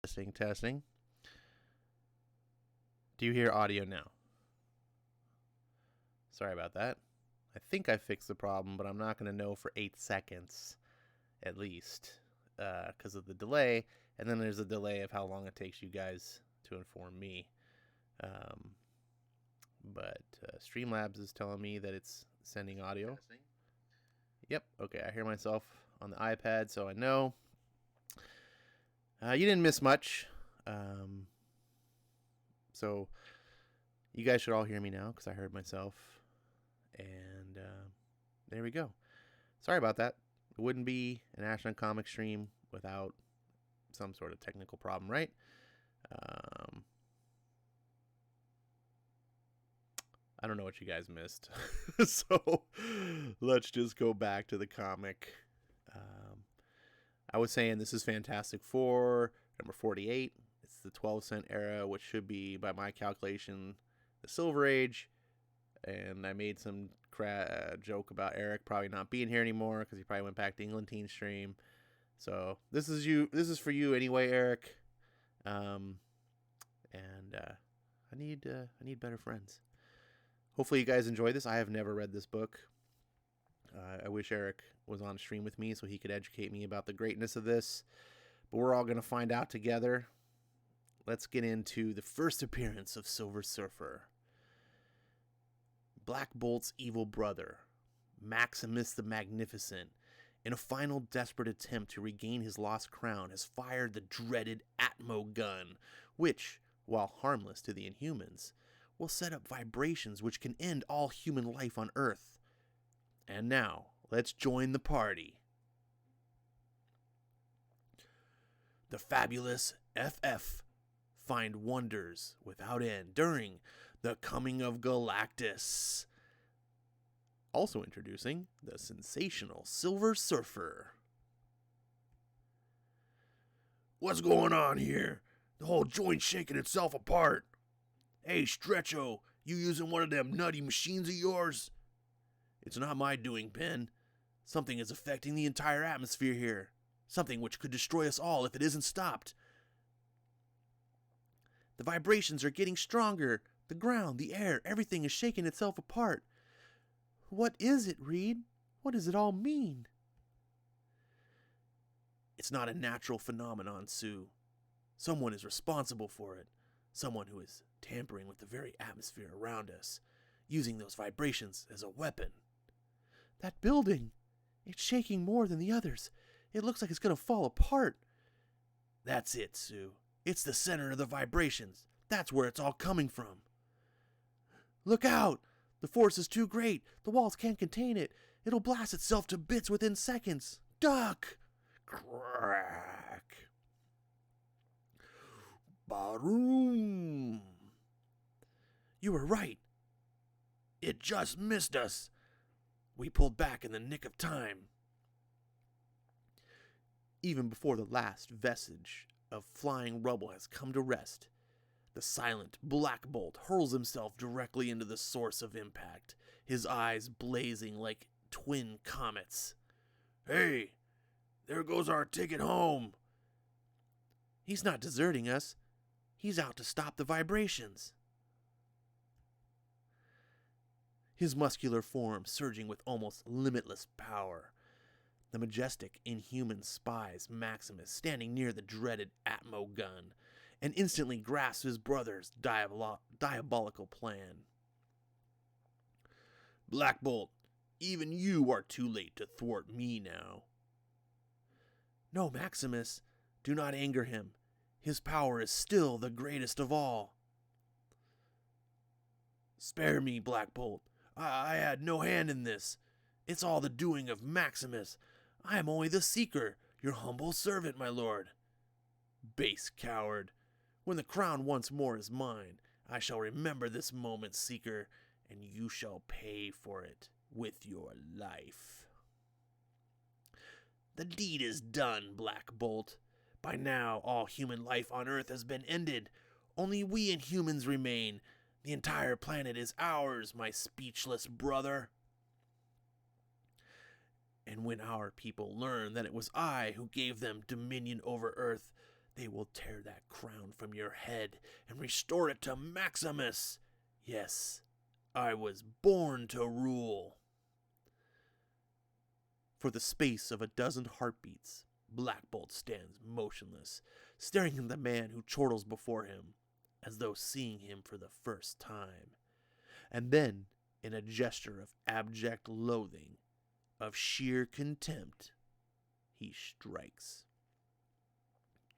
Testing, testing. Do you hear audio now? Sorry about that. I think I fixed the problem, but I'm not going to know for 8 seconds at least because of the delay. And then there's a delay of how long it takes you guys to inform me. But Streamlabs is telling me that it's sending audio. Testing. Yep. Okay, I hear myself on the iPad, so I know. You didn't miss much. So you guys should all hear me now because I heard myself. And there we go. Sorry about that. It wouldn't be an Ashton Comic stream without some sort of technical problem, right? I don't know what you guys missed. So let's just go back to the comic. I was saying this is Fantastic Four, number 48. It's the 12-cent era, which should be, by my calculation, the Silver Age. And I made some joke about Eric probably not being here anymore because he probably went back to England Teen Stream. So this is you. This is for you anyway, Eric. I need better friends. Hopefully you guys enjoy this. I have never read this book. I wish Eric was on stream with me so he could educate me about the greatness of this. But we're all going to find out together. Let's get into the first appearance of Silver Surfer. Black Bolt's evil brother, Maximus the Magnificent, in a final desperate attempt to regain his lost crown, has fired the dreaded Atmo gun, which, while harmless to the Inhumans, will set up vibrations which can end all human life on Earth. And now, let's join the party. The fabulous FF find wonders without end during the coming of Galactus. Also introducing the sensational Silver Surfer. What's going on here? The whole joint's shaking itself apart. Hey, Stretcho, you using one of them nutty machines of yours? It's not my doing, Ben. Something is affecting the entire atmosphere here. Something which could destroy us all if it isn't stopped. The vibrations are getting stronger. The ground, the air, everything is shaking itself apart. What is it, Reed? What does it all mean? It's not a natural phenomenon, Sue. Someone is responsible for it. Someone who is tampering with the very atmosphere around us, using those vibrations as a weapon. That building! It's shaking more than the others. It looks like it's going to fall apart. That's it, Sue. It's the center of the vibrations. That's where it's all coming from. Look out! The force is too great. The walls can't contain it. It'll blast itself to bits within seconds. Duck! Crack! Baroom! You were right. It just missed us. We pulled back in the nick of time. Even before the last vestige of flying rubble has come to rest, the silent Black Bolt hurls himself directly into the source of impact, his eyes blazing like twin comets. Hey, there goes our ticket home. He's not deserting us. He's out to stop the vibrations. His muscular form surging with almost limitless power. The majestic, inhuman spies Maximus standing near the dreaded Atmo gun, and instantly grasps his brother's diabolical plan. Black Bolt, even you are too late to thwart me now. No, Maximus, do not anger him. His power is still the greatest of all. Spare me, Black Bolt. I had no hand in this. It's all the doing of Maximus. I am only the Seeker, your humble servant, my lord. Base coward. When the crown once more is mine, I shall remember this moment, Seeker, and you shall pay for it with your life. The deed is done, Black Bolt. By now, all human life on Earth has been ended. Only we Inhumans remain. The entire planet is ours, my speechless brother. And when our people learn that it was I who gave them dominion over Earth, They will tear that crown from your head and restore it to Maximus. Yes, I was born to rule. For the space of a dozen heartbeats, Black Bolt stands motionless, staring at the man who chortles before him, as though seeing him for the first time. And then, in a gesture of abject loathing, of sheer contempt, he strikes.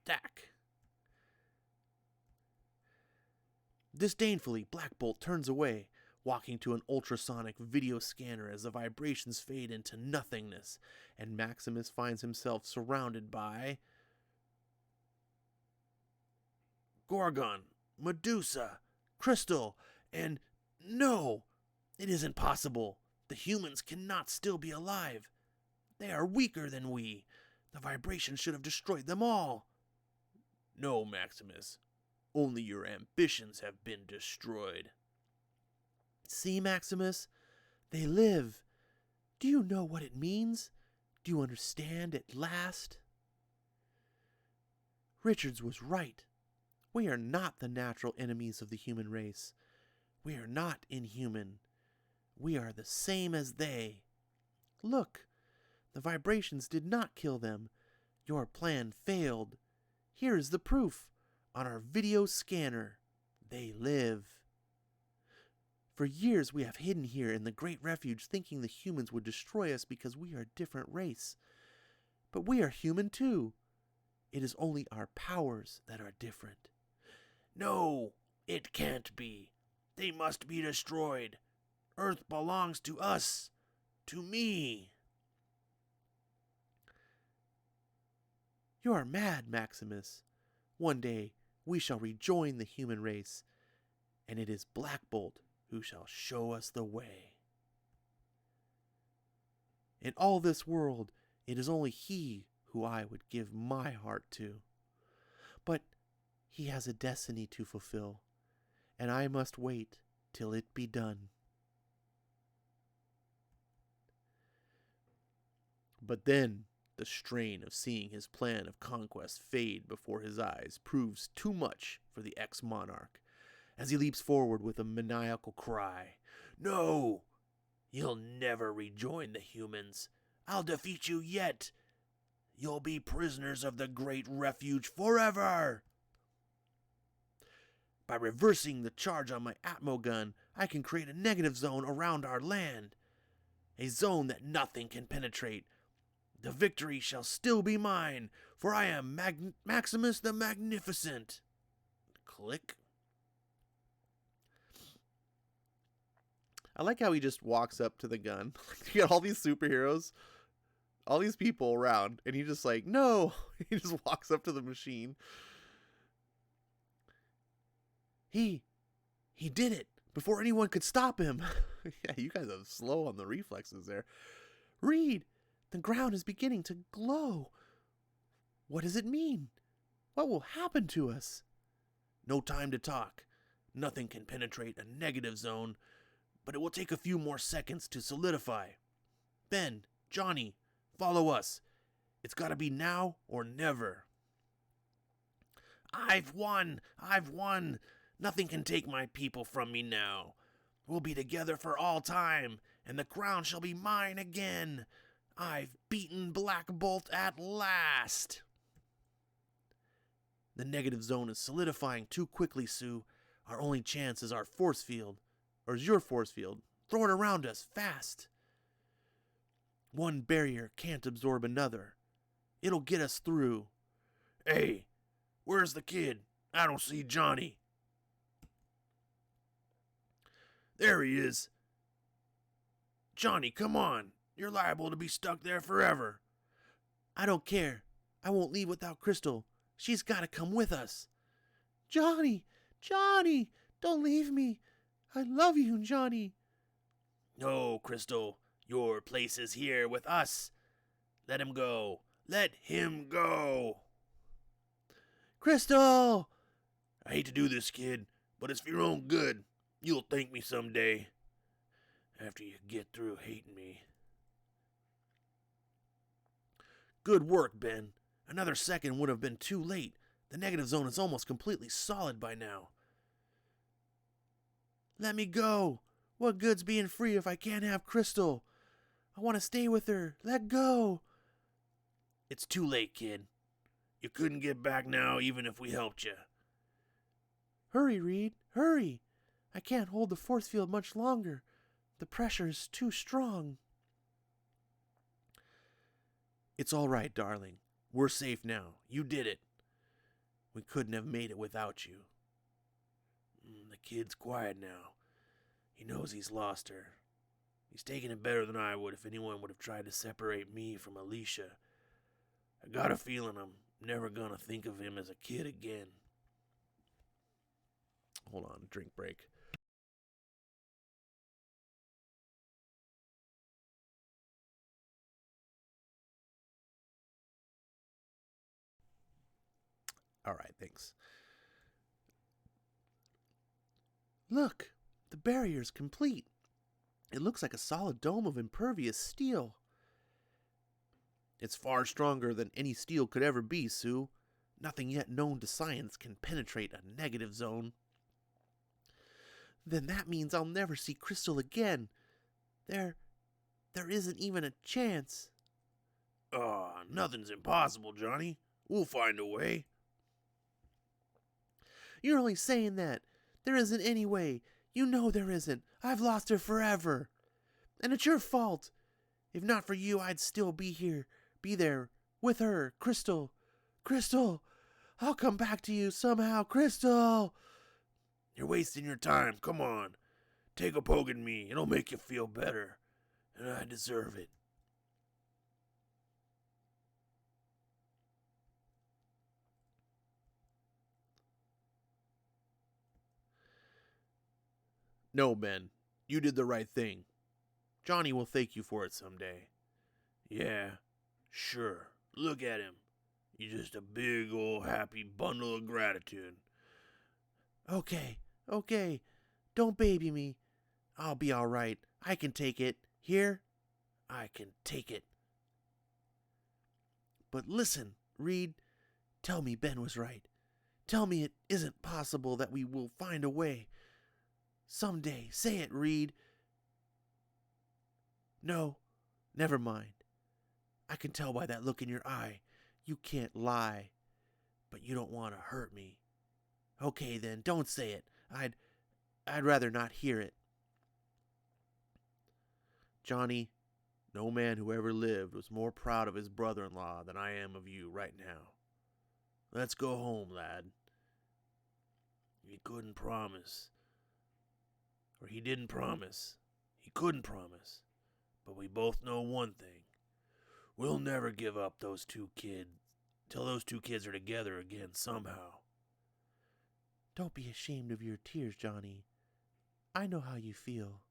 Tack! Disdainfully, Black Bolt turns away, walking to an ultrasonic video scanner as the vibrations fade into nothingness, and Maximus finds himself surrounded by Gorgon, Medusa, Crystal, and no! It isn't possible. The humans cannot still be alive. They are weaker than we. The vibration should have destroyed them all. No, Maximus. Only your ambitions have been destroyed. See, Maximus? They live. Do you know what it means? Do you understand at last? Richards was right. We are not the natural enemies of the human race. We are not inhuman. We are the same as they. Look, the vibrations did not kill them. Your plan failed. Here is the proof. On our video scanner, they live. For years we have hidden here in the Great Refuge thinking the humans would destroy us because we are a different race. But we are human too. It is only our powers that are different. No, it can't be. They must be destroyed. Earth belongs to us, to me. You are mad, Maximus. One day we shall rejoin the human race, and it is Black Bolt who shall show us the way. In all this world, it is only he who I would give my heart to. But he has a destiny to fulfill, and I must wait till it be done. But then the strain of seeing his plan of conquest fade before his eyes proves too much for the ex-monarch, as he leaps forward with a maniacal cry. No! You'll never rejoin the humans. I'll defeat you yet. You'll be prisoners of the Great Refuge forever! By reversing the charge on my Atmo gun, I can create a negative zone around our land. A zone that nothing can penetrate. The victory shall still be mine, for I am Maximus the Magnificent. Click. I like how he just walks up to the gun. You got all these superheroes, all these people around, and he just like, no. He just walks up to the machine. He did it before anyone could stop him. Yeah, you guys are slow on the reflexes there. Reed, the ground is beginning to glow. What does it mean? What will happen to us? No time to talk. Nothing can penetrate a negative zone, but it will take a few more seconds to solidify. Ben, Johnny, follow us. It's got to be now or never. I've won! I've won! Nothing can take my people from me now. We'll be together for all time, and the crown shall be mine again. I've beaten Black Bolt at last. The negative zone is solidifying too quickly, Sue. Our only chance is our force field. Or is your force field. Throw it around us, fast. One barrier can't absorb another. It'll get us through. Hey, where's the kid? I don't see Johnny. There he is. Johnny, come on. You're liable to be stuck there forever. I don't care. I won't leave without Crystal. She's got to come with us. Johnny! Johnny! Don't leave me. I love you, Johnny. No, Crystal. Your place is here with us. Let him go. Let him go. Crystal! I hate to do this, kid, but it's for your own good. You'll thank me someday. After you get through hating me. Good work, Ben. Another second would have been too late, The negative zone is almost completely solid by now. Let me go. What good's being free if I can't have Crystal? I want to stay with her. Let go. It's too late, kid. You couldn't get back now even if we helped you. Hurry, Reed. Hurry. I can't hold the force field much longer. The pressure is too strong. It's all right, darling. We're safe now. You did it. We couldn't have made it without you. The kid's quiet now. He knows he's lost her. He's taking it better than I would if anyone would have tried to separate me from Alicia. I got a feeling I'm never gonna think of him as a kid again. Hold on, drink break. All right, thanks. Look, the barrier's complete. It looks like a solid dome of impervious steel. It's far stronger than any steel could ever be, Sue. Nothing yet known to science can penetrate a negative zone. Then that means I'll never see Crystal again. There isn't even a chance. Nothing's impossible, Johnny. We'll find a way. You're only saying that. There isn't any way. You know there isn't. I've lost her forever. And it's your fault. If not for you, I'd still be here. Be there. With her. Crystal. Crystal. I'll come back to you somehow. Crystal. You're wasting your time. Come on. Take a poke at me. It'll make you feel better. And I deserve it. No, Ben. You did the right thing. Johnny will thank you for it someday. Yeah, sure. Look at him. You're just a big old happy bundle of gratitude. Okay. Don't baby me. I'll be all right. I can take it. Here? I can take it. But listen, Reed. Tell me Ben was right. Tell me it isn't possible that we will find a way. Someday. Say it, Reed. No, never mind. I can tell by that look in your eye. You can't lie. But you don't want to hurt me. Okay then, don't say it. I'd rather not hear it. Johnny, no man who ever lived was more proud of his brother-in-law than I am of you right now. Let's go home, lad. He couldn't promise. Or he didn't promise. He couldn't promise. But we both know one thing. We'll never give up those two kids till those two kids are together again somehow. Don't be ashamed of your tears, Johnny. I know how you feel.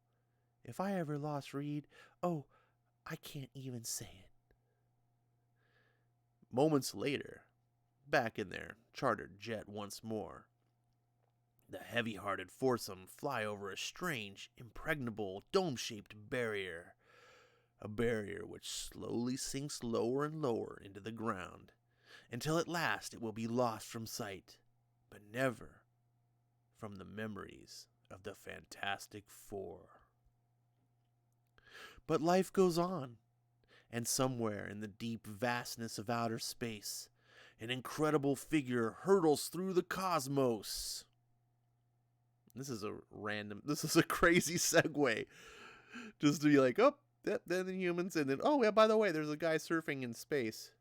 If I ever lost Reed, I can't even say it. Moments later, back in their chartered jet once more, the heavy-hearted foursome fly over a strange, impregnable, dome-shaped barrier. A barrier which slowly sinks lower and lower into the ground, until at last it will be lost from sight, but never from the memories of the Fantastic Four. But life goes on, and somewhere in the deep vastness of outer space, an incredible figure hurtles through the cosmos. This is a crazy segue. Just to be like, then the humans, and then, by the way, there's a guy surfing in space.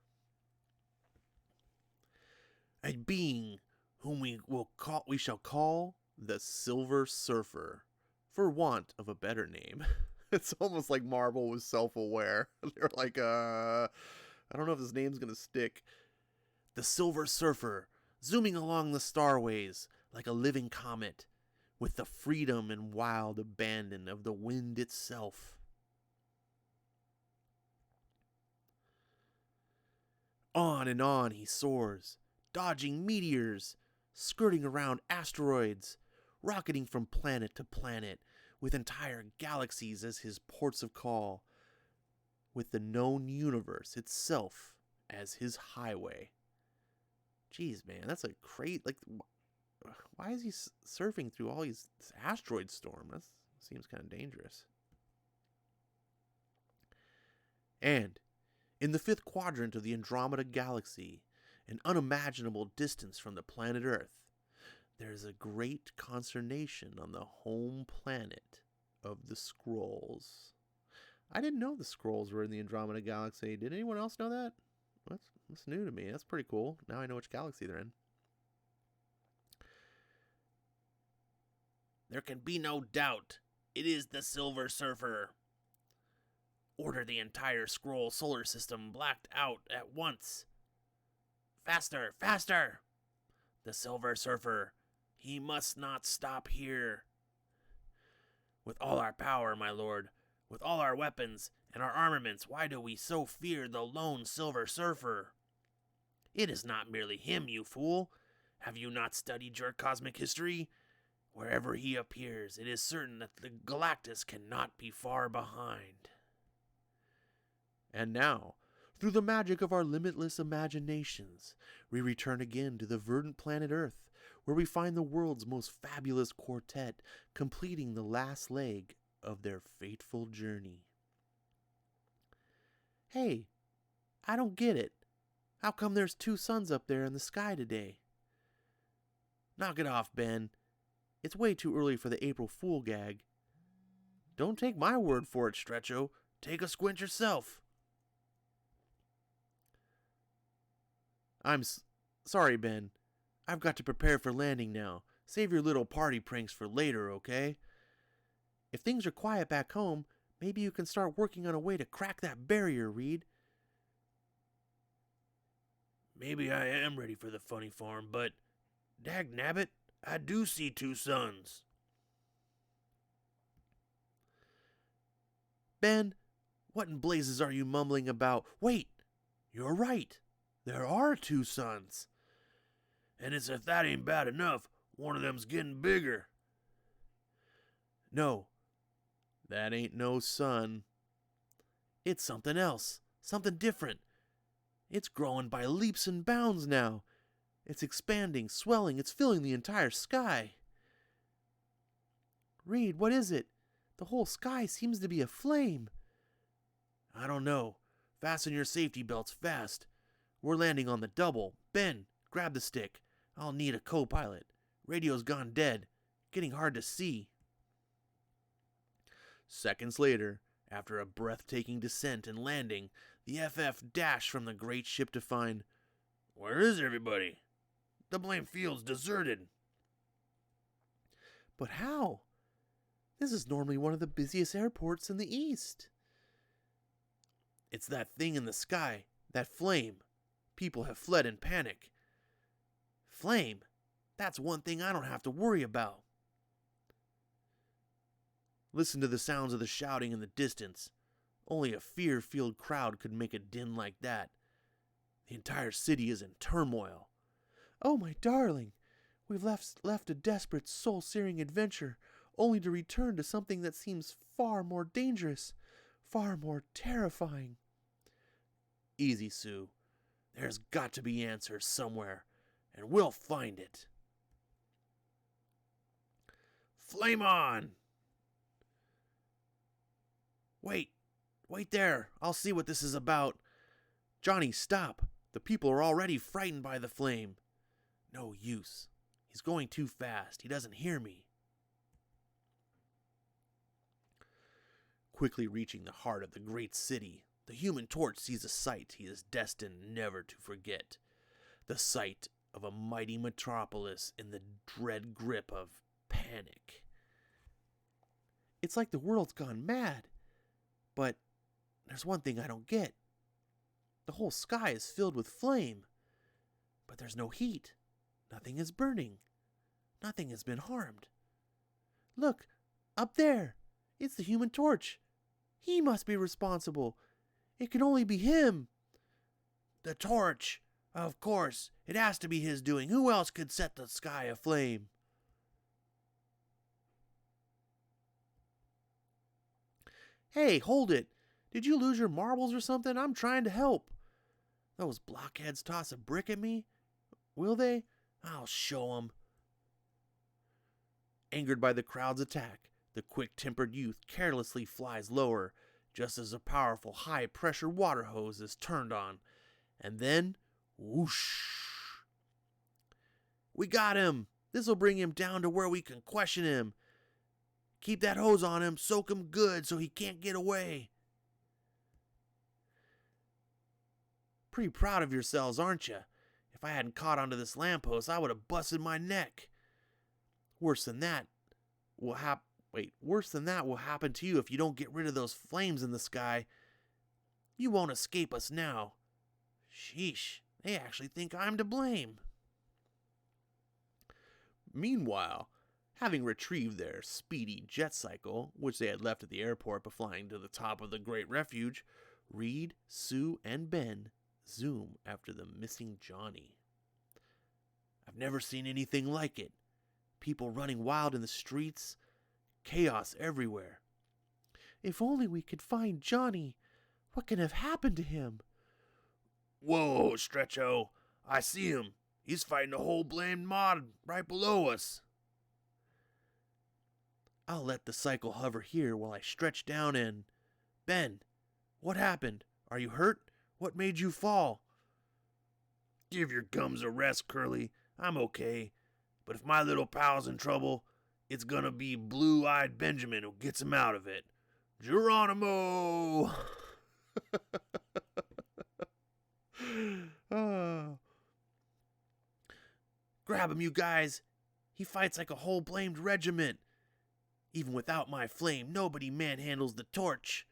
A being whom we shall call the Silver Surfer, for want of a better name. It's almost like Marvel was self-aware. They're like, I don't know if his name's gonna stick. The Silver Surfer, zooming along the starways like a living comet, with the freedom and wild abandon of the wind itself. On and on he soars, dodging meteors, skirting around asteroids, rocketing from planet to planet, with entire galaxies as his ports of call, with the known universe itself as his highway. Jeez, man, that's a crazy. Like, why is he surfing through all this asteroid storm? That seems kind of dangerous. And in the fifth quadrant of the Andromeda Galaxy, an unimaginable distance from the planet Earth, there is a great consternation on the home planet of the Skrulls. I didn't know the Skrulls were in the Andromeda Galaxy. Did anyone else know that? That's new to me. That's pretty cool. Now I know which galaxy they're in. There can be no doubt. It is the Silver Surfer. Order the entire Skrull solar system blacked out at once. Faster, faster! The Silver Surfer. He must not stop here. With all our power, my lord, with all our weapons and our armaments, why do we so fear the lone Silver Surfer? It is not merely him, you fool. Have you not studied your cosmic history? Wherever he appears, it is certain that the Galactus cannot be far behind. And now, through the magic of our limitless imaginations, we return again to the verdant planet Earth, where we find the world's most fabulous quartet completing the last leg of their fateful journey. Hey, I don't get it. How come there's 2 suns up there in the sky today? Knock it off, Ben. It's way too early for the April Fool gag. Don't take my word for it, Stretcho. Take a squint yourself. I'm sorry, Ben. I've got to prepare for landing now. Save your little party pranks for later, okay? If things are quiet back home, maybe you can start working on a way to crack that barrier, Reed. Maybe I am ready for the funny farm, but dagnabbit, I do see 2 suns. Ben, what in blazes are you mumbling about? Wait, you're right. There are 2 suns. And as if that ain't bad enough, one of them's getting bigger. No, that ain't no sun. It's something else, something different. It's growing by leaps and bounds now. It's expanding, swelling, it's filling the entire sky. Reed, what is it? The whole sky seems to be aflame. I don't know. Fasten your safety belts fast. We're landing on the double. Ben, grab the stick. I'll need a co-pilot. Radio's gone dead. Getting hard to see. Seconds later, after a breathtaking descent and landing, the FF dashed from the great ship to find, where is everybody? The blame field's deserted. But how? This is normally one of the busiest airports in the East. It's that thing in the sky, that flame. People have fled in panic. Flame? That's one thing I don't have to worry about. Listen to the sounds of the shouting in the distance. Only a fear-filled crowd could make a din like that. The entire city is in turmoil. Oh, my darling, we've left a desperate, soul-searing adventure, only to return to something that seems far more dangerous, far more terrifying. Easy, Sue. There's got to be answers somewhere, and we'll find it. Flame on! Wait there. I'll see what this is about. Johnny, stop. The people are already frightened by the flame. No use. He's going too fast. He doesn't hear me. Quickly reaching the heart of the great city, the Human Torch sees a sight he is destined never to forget. The sight of a mighty metropolis in the dread grip of panic. It's like the world's gone mad. But there's one thing I don't get. The whole sky is filled with flame. But there's no heat. Nothing is burning. Nothing has been harmed. Look, up there. It's the Human Torch. He must be responsible. It can only be him. The torch. Of course. It has to be his doing. Who else could set the sky aflame? Hey, hold it. Did you lose your marbles or something? I'm trying to help. Those blockheads toss a brick at me? Will they? I'll show 'em. Angered by the crowd's attack, the quick-tempered youth carelessly flies lower, just as a powerful high-pressure water hose is turned on. And then, whoosh! We got him! This'll bring him down to where we can question him. Keep that hose on him, soak him good so he can't get away. Pretty proud of yourselves, aren't you? If I hadn't caught onto this lamppost, I would have busted my neck. Worse than that will happen to you if you don't get rid of those flames in the sky. You won't escape us now. Sheesh, they actually think I'm to blame. Meanwhile, having retrieved their speedy jet cycle, which they had left at the airport before flying to the top of the Great Refuge, Reed, Sue, and Ben zoom after the missing Johnny. I've never seen anything like it. People running wild in the streets, chaos everywhere. If only we could find Johnny. What can have happened to him? Whoa, Stretcho. I see him. He's fighting a whole blamed mob right below us. I'll let the cycle hover here while I stretch down and... Ben, what happened? Are you hurt? What made you fall? Give your gums a rest, Curly. I'm okay. But if my little pal's in trouble, it's gonna be Blue-Eyed Benjamin who gets him out of it. Geronimo! Grab him, you guys. He fights like a whole blamed regiment. Even without my flame, nobody manhandles the torch.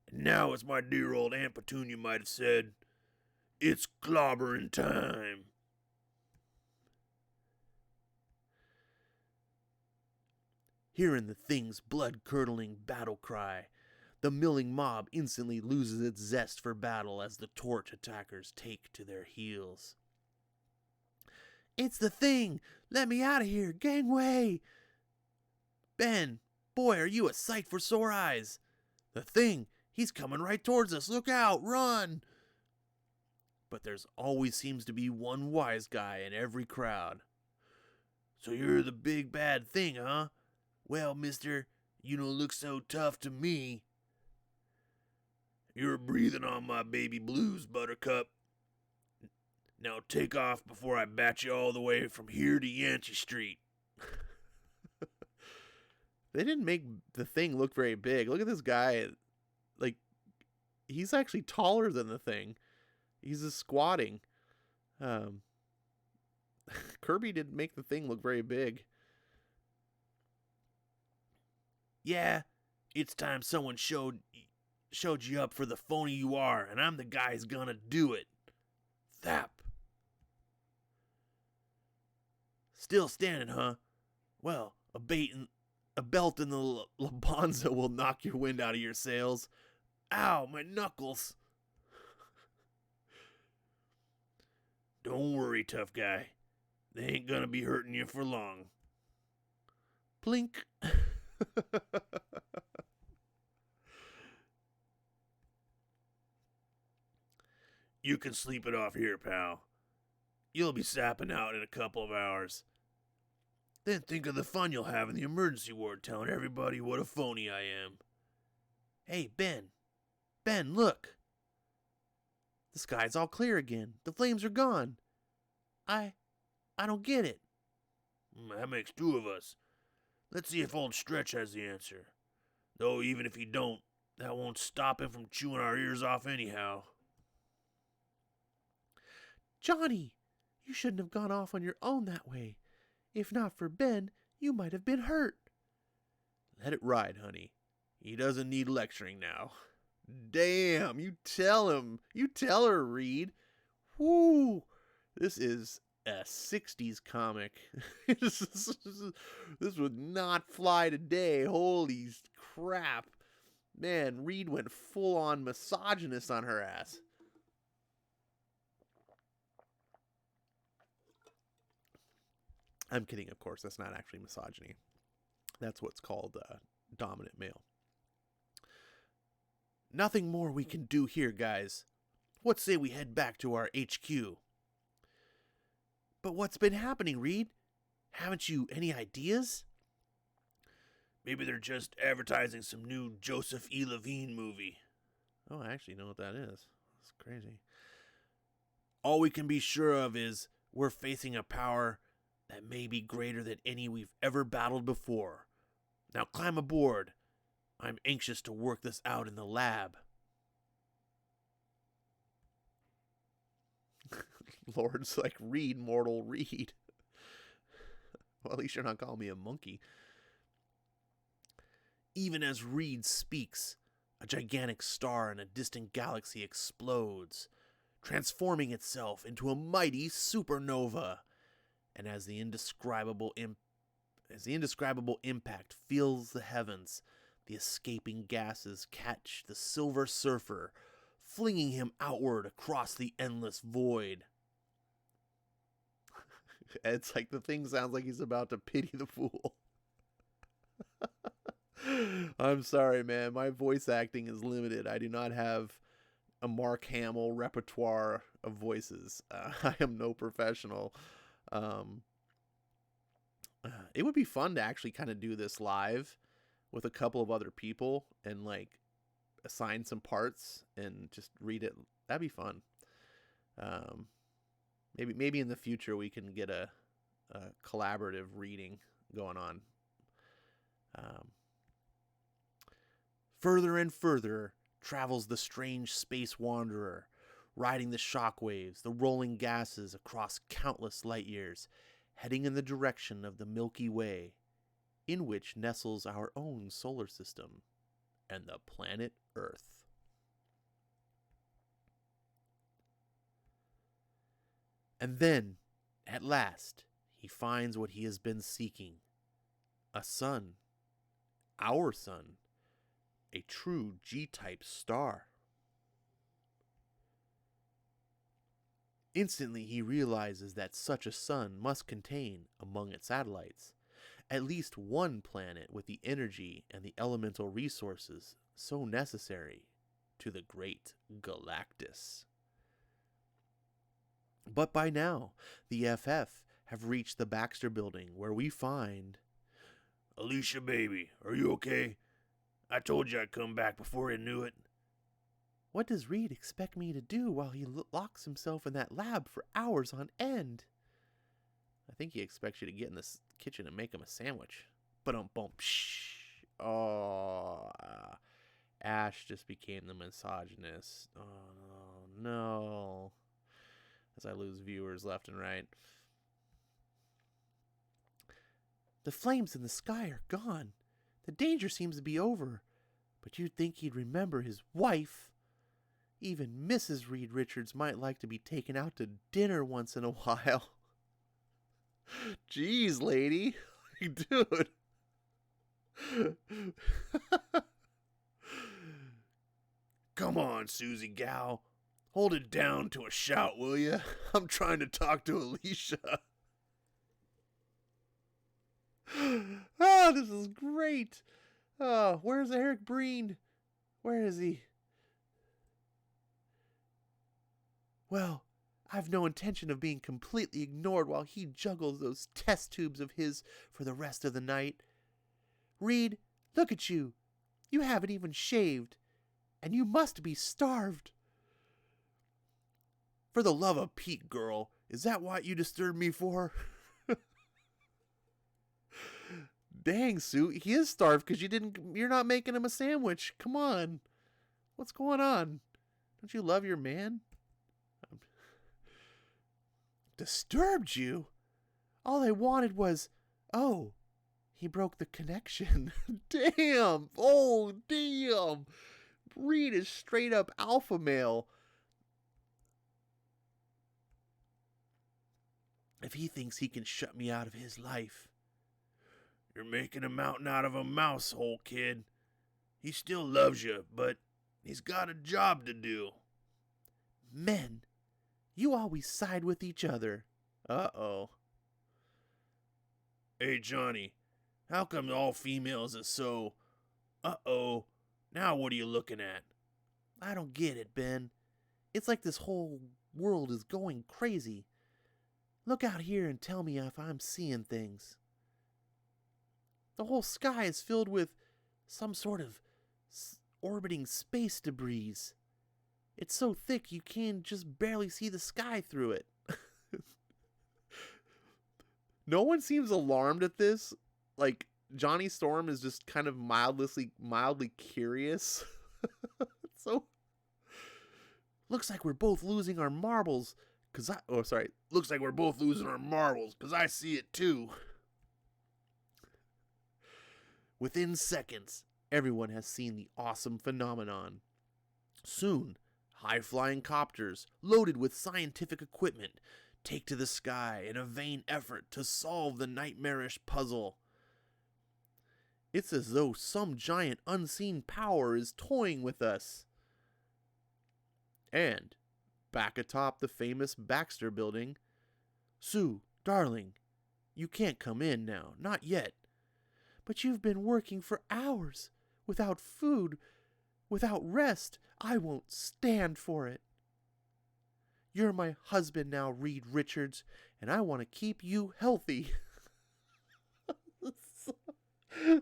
And now, as my dear old Aunt Petunia might have said, it's clobbering time. Hearing the thing's blood-curdling battle cry, the milling mob instantly loses its zest for battle as the torch attackers take to their heels. It's the thing! Let me out of here! Gangway! Ben, boy, are you a sight for sore eyes! The thing! He's coming right towards us! Look out! Run! But there's always seems to be one wise guy in every crowd. So you're the big bad thing, huh? Well, mister, you don't look so tough to me. You're breathing on my baby blues, Buttercup. Now take off before I bat you all the way from here to Yancey Street. They didn't make the thing look very big. Look at this guy. Like, he's actually taller than the thing. He's just squatting. Kirby didn't make the thing look very big. Yeah, it's time someone showed you up for the phony you are, and I'm the guy who's gonna do it. Thap. Still standing, huh? Well, a belt in the Labanza will knock your wind out of your sails. Ow, my knuckles. Don't worry, tough guy. They ain't gonna be hurting you for long. Plink. You can sleep it off here, pal. You'll be sapping out in a couple of hours. Then think of the fun you'll have in the emergency ward telling everybody what a phony I am. Hey, Ben. Ben, look. The sky's all clear again. The flames are gone. I don't get it. That makes two of us. Let's see if old Stretch has the answer. Though even if he don't, that won't stop him from chewing our ears off anyhow. Johnny, you shouldn't have gone off on your own that way. If not for Ben, you might have been hurt. Let it ride, honey. He doesn't need lecturing now. Damn, you tell him. You tell her, Reed. Whoo! This is a 60s comic. This would not fly today. Holy crap. Man, Reed went full-on misogynist on her ass. I'm kidding, of course. That's not actually misogyny. That's what's called dominant male. Nothing more we can do here, guys. What say we head back to our HQ? But what's been happening, Reed? Haven't you any ideas? Maybe they're just advertising some new Joseph E. Levine movie. Oh, I actually know what that is. That's crazy. All we can be sure of is we're facing a power that may be greater than any we've ever battled before. Now climb aboard. I'm anxious to work this out in the lab. Lord's like, Reed, mortal, Reed. Well, at least you're not calling me a monkey. Even as Reed speaks, a gigantic star in a distant galaxy explodes, transforming itself into a mighty supernova. And as the indescribable impact fills the heavens, the escaping gases catch the Silver Surfer, flinging him outward across the endless void. It's like the thing sounds like he's about to pity the fool. I'm sorry, man. My voice acting is limited. I do not have a Mark Hamill repertoire of voices. I am no professional. It would be fun to actually kind of do this live with a couple of other people and like assign some parts and just read it. That'd be fun. Maybe in the future we can get a collaborative reading going on. Further and further travels the strange space wanderer, riding the shockwaves, the rolling gases across countless light years, heading in the direction of the Milky Way, in which nestles our own solar system and the planet Earth. And then, at last, he finds what he has been seeking. A sun. Our sun. A true G-type star. Instantly, he realizes that such a sun must contain, among its satellites, at least one planet with the energy and the elemental resources so necessary to the great Galactus. But by now, the FF have reached the Baxter building where we find... Alicia, baby, are you okay? I told you I'd come back before you knew it. What does Reed expect me to do while he locks himself in that lab for hours on end? I think he expects you to get in this kitchen and make him a sandwich. Ba-dum-bum. Oh, Ash just became the misogynist. Oh, no. As I lose viewers left and right. The flames in the sky are gone. The danger seems to be over. But you'd think he'd remember his wife. Even Mrs. Reed Richards might like to be taken out to dinner once in a while. Jeez, lady. Dude. Come on, Susie gal. Hold it down to a shout, will ya? I'm trying to talk to Alicia. Oh, this is great. Oh, where's Eric Breen? Where is he? Well, I've no intention of being completely ignored while he juggles those test tubes of his for the rest of the night. Reed, look at you. You haven't even shaved, and you must be starved. For the love of Pete, girl, is that what you disturbed me for? Dang, Sue, he is starved because you're not making him a sandwich. Come on. What's going on? Don't you love your man? Disturbed you? All I wanted was, oh, he broke the connection. Damn. Oh, damn. Reed is straight up alpha male. If he thinks he can shut me out of his life. You're making a mountain out of a mouse hole, kid. He still loves you, but he's got a job to do. Men, you always side with each other. Uh-oh. Hey, Johnny, how come all females are so... Uh-oh, now what are you looking at? I don't get it, Ben. It's like this whole world is going crazy. Look out here and tell me if I'm seeing things. The whole sky is filled with some sort of orbiting space debris. It's so thick you can just barely see the sky through it. No one seems alarmed at this. Like, Johnny Storm is just kind of mildly curious. So, looks like we're both losing our marbles. Looks like we're both losing our marbles, because I see it too. Within seconds, everyone has seen the awesome phenomenon. Soon, high-flying copters, loaded with scientific equipment, take to the sky in a vain effort to solve the nightmarish puzzle. It's as though some giant unseen power is toying with us. And, back atop the famous Baxter building, Sue, darling, you can't come in now, not yet. But you've been working for hours, without food, without rest. I won't stand for it. You're my husband now, Reed Richards, and I want to keep you healthy.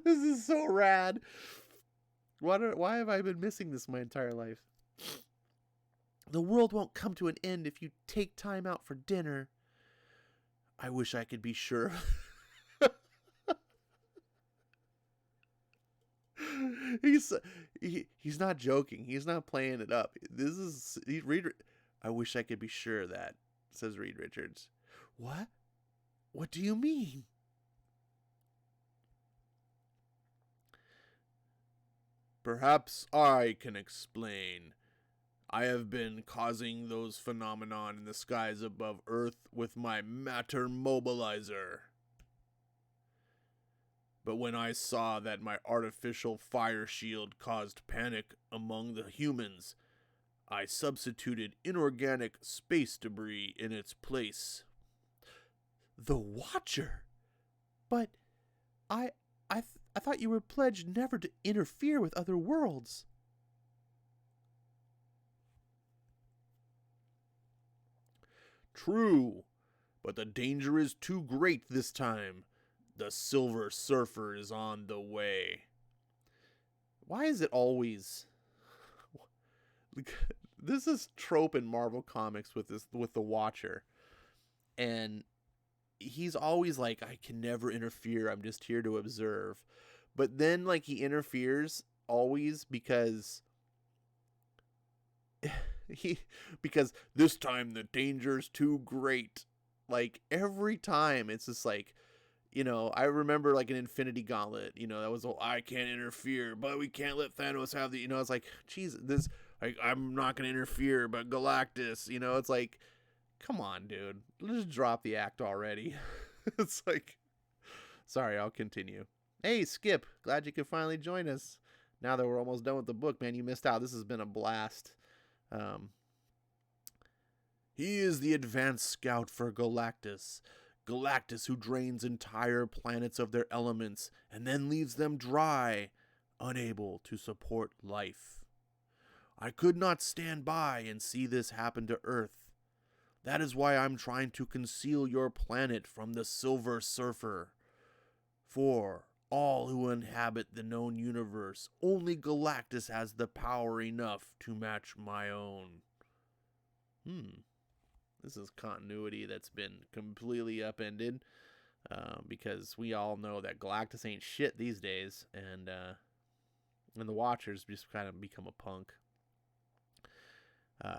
This is so rad. Why have I been missing this my entire life? The world won't come to an end if you take time out for dinner. I wish I could be sure. He's not joking. He's not playing it up. I wish I could be sure of that, says Reed Richards. What? What do you mean? Perhaps I can explain. I have been causing those phenomenon in the skies above Earth with my matter mobilizer. But when I saw that my artificial fire shield caused panic among the humans, I substituted inorganic space debris in its place. The Watcher? But I thought you were pledged never to interfere with other worlds. True, but the danger is too great this time. The Silver Surfer is on the way. Why is it always... This is trope in Marvel Comics with the Watcher. And he's always like, I can never interfere. I'm just here to observe. But then, like, he interferes always because because this time the danger's too great. Like, every time it's just like, I remember like an Infinity Gauntlet, that was, I can't interfere, but we can't let Thanos have the, it's like, geez, I'm not going to interfere, but Galactus, it's like, come on, dude, just drop the act already. It's like, sorry, I'll continue. Hey, Skip, glad you could finally join us. Now that we're almost done with the book, man, you missed out. This has been a blast. He is the advanced scout for Galactus. Galactus who drains entire planets of their elements and then leaves them dry, unable to support life. I could not stand by and see this happen to Earth. That is why I'm trying to conceal your planet from the Silver Surfer. For all who inhabit the known universe, only Galactus has the power enough to match my own. This is continuity that's been completely upended, because we all know that Galactus ain't shit these days, and the Watchers just kind of become a punk.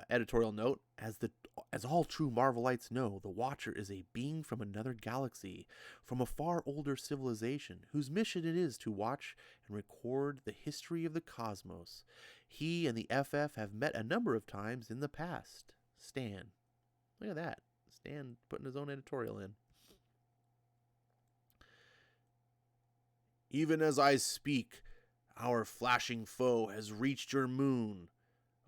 Editorial note, as all true Marvelites know, the Watcher is a being from another galaxy, from a far older civilization, whose mission it is to watch and record the history of the cosmos. He and the FF have met a number of times in the past. Stan. Look at that. Stan putting his own editorial in. Even as I speak, our flashing foe has reached your moon.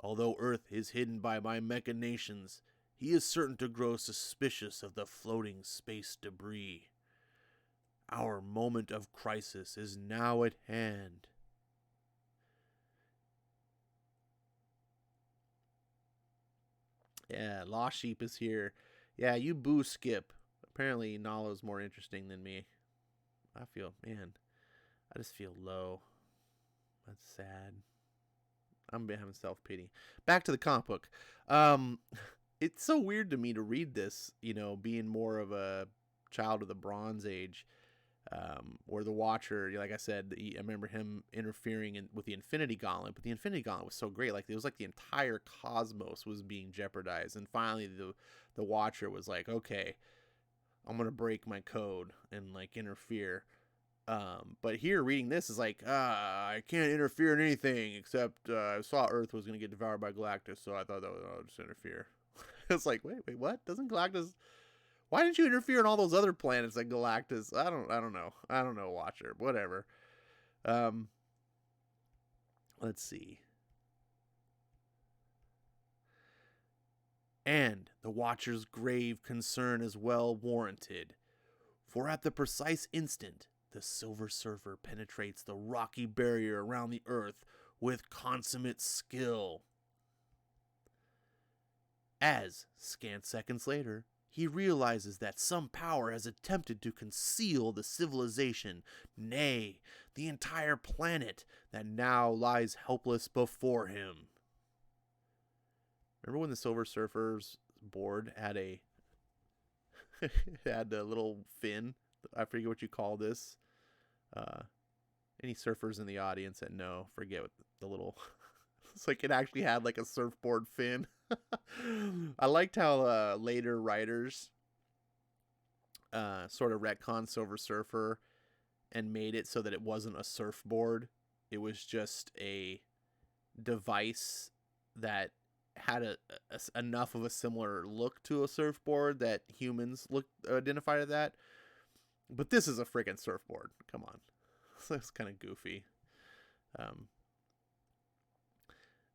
Although Earth is hidden by my machinations, he is certain to grow suspicious of the floating space debris. Our moment of crisis is now at hand. Yeah, Lost Sheep is here. Yeah, you boo Skip. apparently Nalo's more interesting than me. I just feel low. That's sad. I'm having self-pity. Back to the comic book. It's so weird to me to read this, being more of a child of the Bronze Age, or the Watcher. Like I said, I remember him interfering with the Infinity Gauntlet, but the Infinity Gauntlet was so great. Like, it was like the entire cosmos was being jeopardized, and finally the Watcher was like, okay, I'm gonna break my code and like interfere. But here, reading this is like, I can't interfere in anything except I saw Earth was gonna get devoured by Galactus, so I thought I'll just interfere. It's like, wait, what? Doesn't Galactus? Why didn't you interfere in all those other planets like Galactus? I don't know, Watcher. Whatever. Let's see. And the Watcher's grave concern is well warranted, for at the precise instant the Silver Surfer penetrates the rocky barrier around the Earth with consummate skill. As, scant seconds later, he realizes that some power has attempted to conceal the civilization, nay, the entire planet that now lies helpless before him. Remember when the Silver Surfer's board had a little fin? I forget what you call this. Any surfers in the audience that know, forget what the little... It's like it actually had like a surfboard fin. I liked how later writers sort of retconned Silver Surfer and made it so that it wasn't a surfboard. It was just a device that had enough of a similar look to a surfboard that humans identified as that. But this is a freaking surfboard. Come on. It's kind of goofy.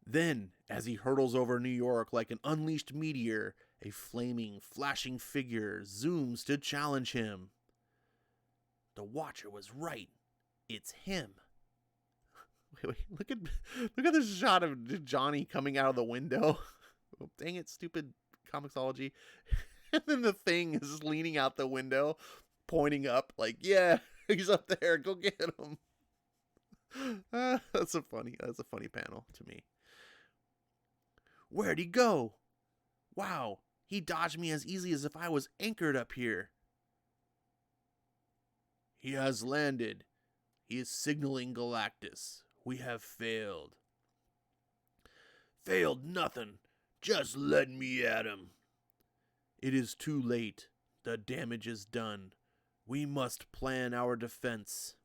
Then, as he hurtles over New York like an unleashed meteor, a flaming, flashing figure zooms to challenge him. The Watcher was right. It's him. Wait, look at this shot of Johnny coming out of the window. Oh, dang it, stupid comicsology. And then the Thing is leaning out the window, pointing up like, yeah, he's up there, go get him. That's a funny panel to me. Where'd he go? Wow, he dodged me as easily as if I was anchored up here. He has landed. He is signaling Galactus. We have failed. Failed nothing. Just let me at him. It is too late. The damage is done. We must plan our defense.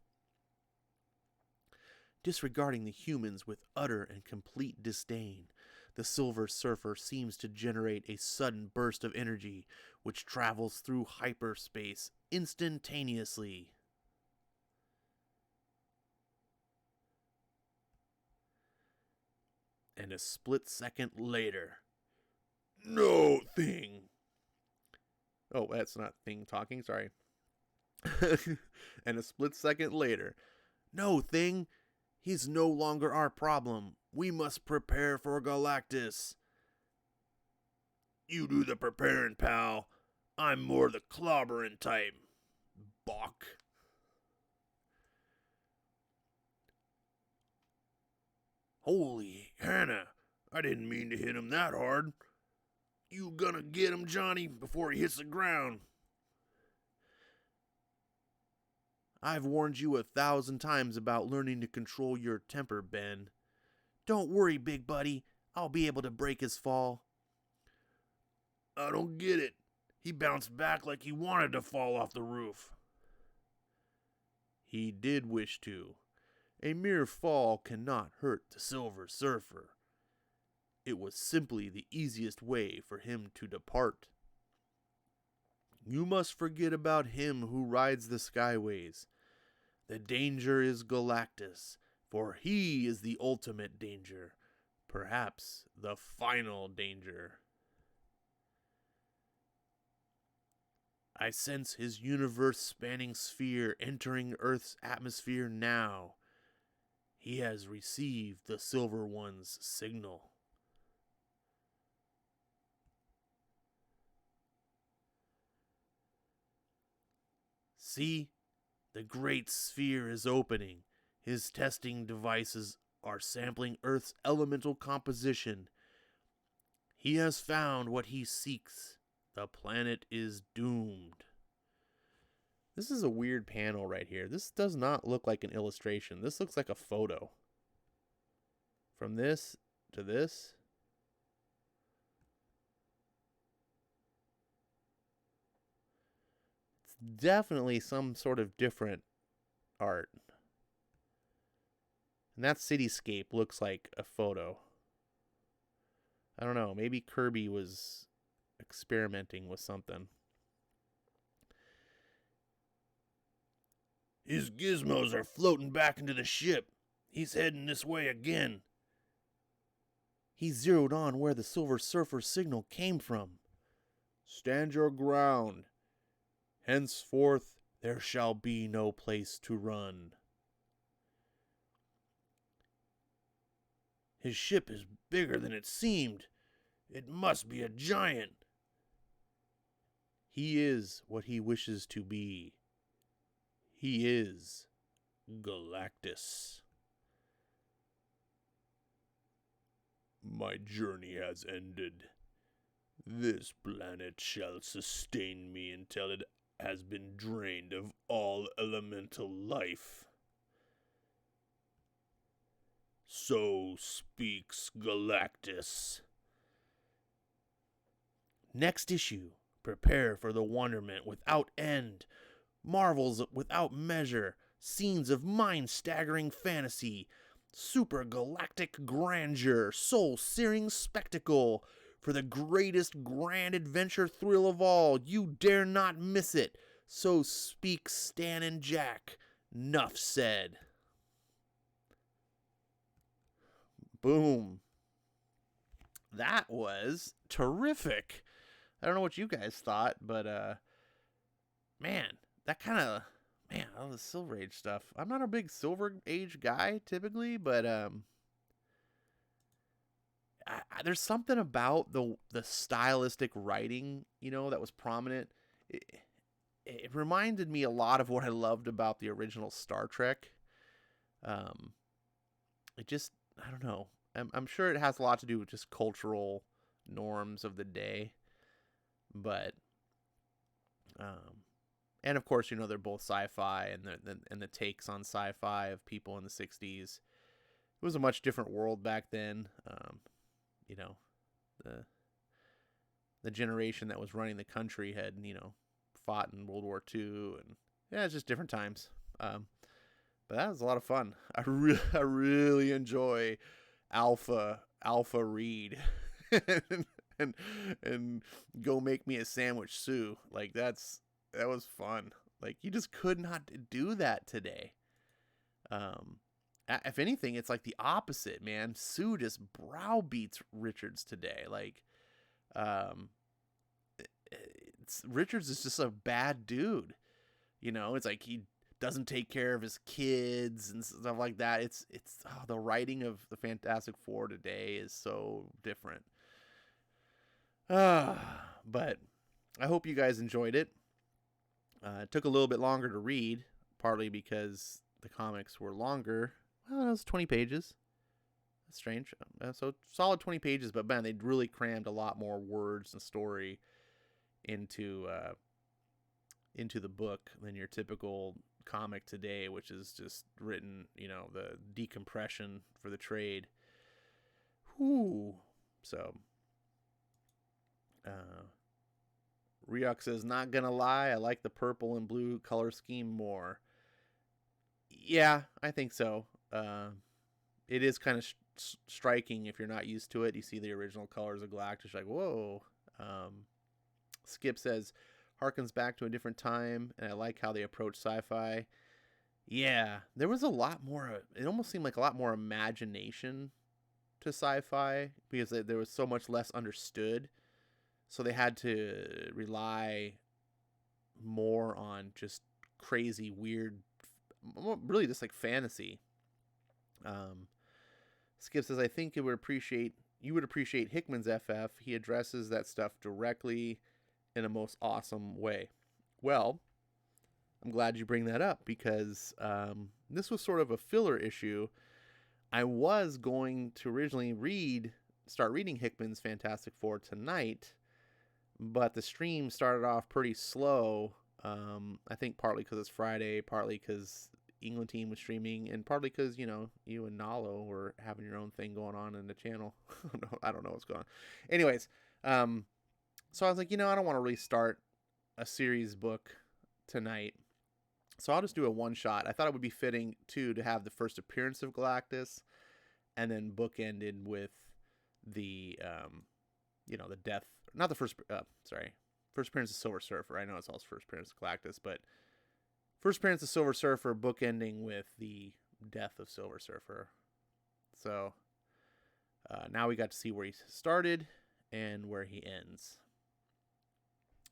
Disregarding the humans with utter and complete disdain, the Silver Surfer seems to generate a sudden burst of energy which travels through hyperspace instantaneously. And a split second later, no Thing. Oh, that's not Thing talking, sorry. And a split second later, no Thing. He's no longer our problem. We must prepare for Galactus. You do the preparing, pal. I'm more the clobbering type. Bok. Holy Hannah, I didn't mean to hit him that hard. You gonna get him, Johnny, before he hits the ground. I've warned you 1,000 times about learning to control your temper, Ben. Don't worry, big buddy. I'll be able to break his fall. I don't get it. He bounced back like he wanted to fall off the roof. He did wish to. A mere fall cannot hurt the Silver Surfer. It was simply the easiest way for him to depart. You must forget about him who rides the skyways. The danger is Galactus, for he is the ultimate danger, perhaps the final danger. I sense his universe-spanning sphere entering Earth's atmosphere now. He has received the Silver One's signal. See? The great sphere is opening. His testing devices are sampling Earth's elemental composition. He has found what he seeks. The planet is doomed. This is a weird panel right here. This does not look like an illustration. This looks like a photo. From this to this. It's definitely some sort of different art. And that cityscape looks like a photo. I don't know. Maybe Kirby was experimenting with something. His gizmos are floating back into the ship. He's heading this way again. He zeroed on where the Silver Surfer signal came from. Stand your ground. Henceforth, there shall be no place to run. His ship is bigger than it seemed. It must be a giant. He is what he wishes to be. He is Galactus. My journey has ended. This planet shall sustain me until it has been drained of all elemental life. So speaks Galactus. Next issue. Prepare for the wonderment without end. Marvels without measure. Scenes of mind-staggering fantasy. Super galactic grandeur. Soul-searing spectacle. For the greatest grand adventure thrill of all. You dare not miss it. So speak Stan and Jack. Nuff said. Boom. That was terrific. I don't know what you guys thought, but man, that kind of all the Silver Age stuff. I'm not a big Silver Age guy typically, but there's something about the stylistic writing, that was prominent. It reminded me a lot of what I loved about the original Star Trek. It just, I don't know. I'm sure it has a lot to do with just cultural norms of the day, but and of course, they're both sci-fi, and the takes on sci-fi of people in the 60s. It was a much different world back then. The generation that was running the country had, fought in World War II, and it's just different times. But that was a lot of fun. I really enjoy Alpha Reed and go make me a sandwich, Sue. Like that was fun. Like you just could not do that today. If anything, it's like the opposite, man. Sue just browbeats Richards today. Like, Richards is just a bad dude. It's like he doesn't take care of his kids and stuff like that. It's the writing of the Fantastic Four today is so different. But I hope you guys enjoyed it. It took a little bit longer to read, partly because the comics were longer. Well, it was 20 pages. That's strange. So solid 20 pages, but man, they really crammed a lot more words and story into the book than your typical comic today, which is just written, the decompression for the trade. Whoo. So, Ryuk says, not gonna lie, I like the purple and blue color scheme more. Yeah, I think so. It is kind of striking if you're not used to it. You see the original colors of Galactus, like, whoa. Skip says, harkens back to a different time, and I like how they approach sci-fi. Yeah, there was a lot more, it almost seemed like a lot more imagination to sci-fi, because there was so much less understood. So they had to rely more on just crazy, weird, really just like fantasy. Skip says, I think you would appreciate Hickman's FF. He addresses that stuff directly in a most awesome way. Well, I'm glad you bring that up because this was sort of a filler issue. I was going to originally start reading Hickman's Fantastic Four tonight, but the stream started off pretty slow. I think partly because it's Friday, partly because England team was streaming, and partly because, you and Nalo were having your own thing going on in the channel. I don't know what's going on. Anyways, so I was like, I don't want to really start a series book tonight. So I'll just do a one shot. I thought it would be fitting too to have the first appearance of Galactus, and then bookended with the, the death. Not the first. First appearance of Silver Surfer. I know it's also first appearance of Galactus, but first appearance of Silver Surfer, bookending with the death of Silver Surfer. So now we got to see where he started and where he ends.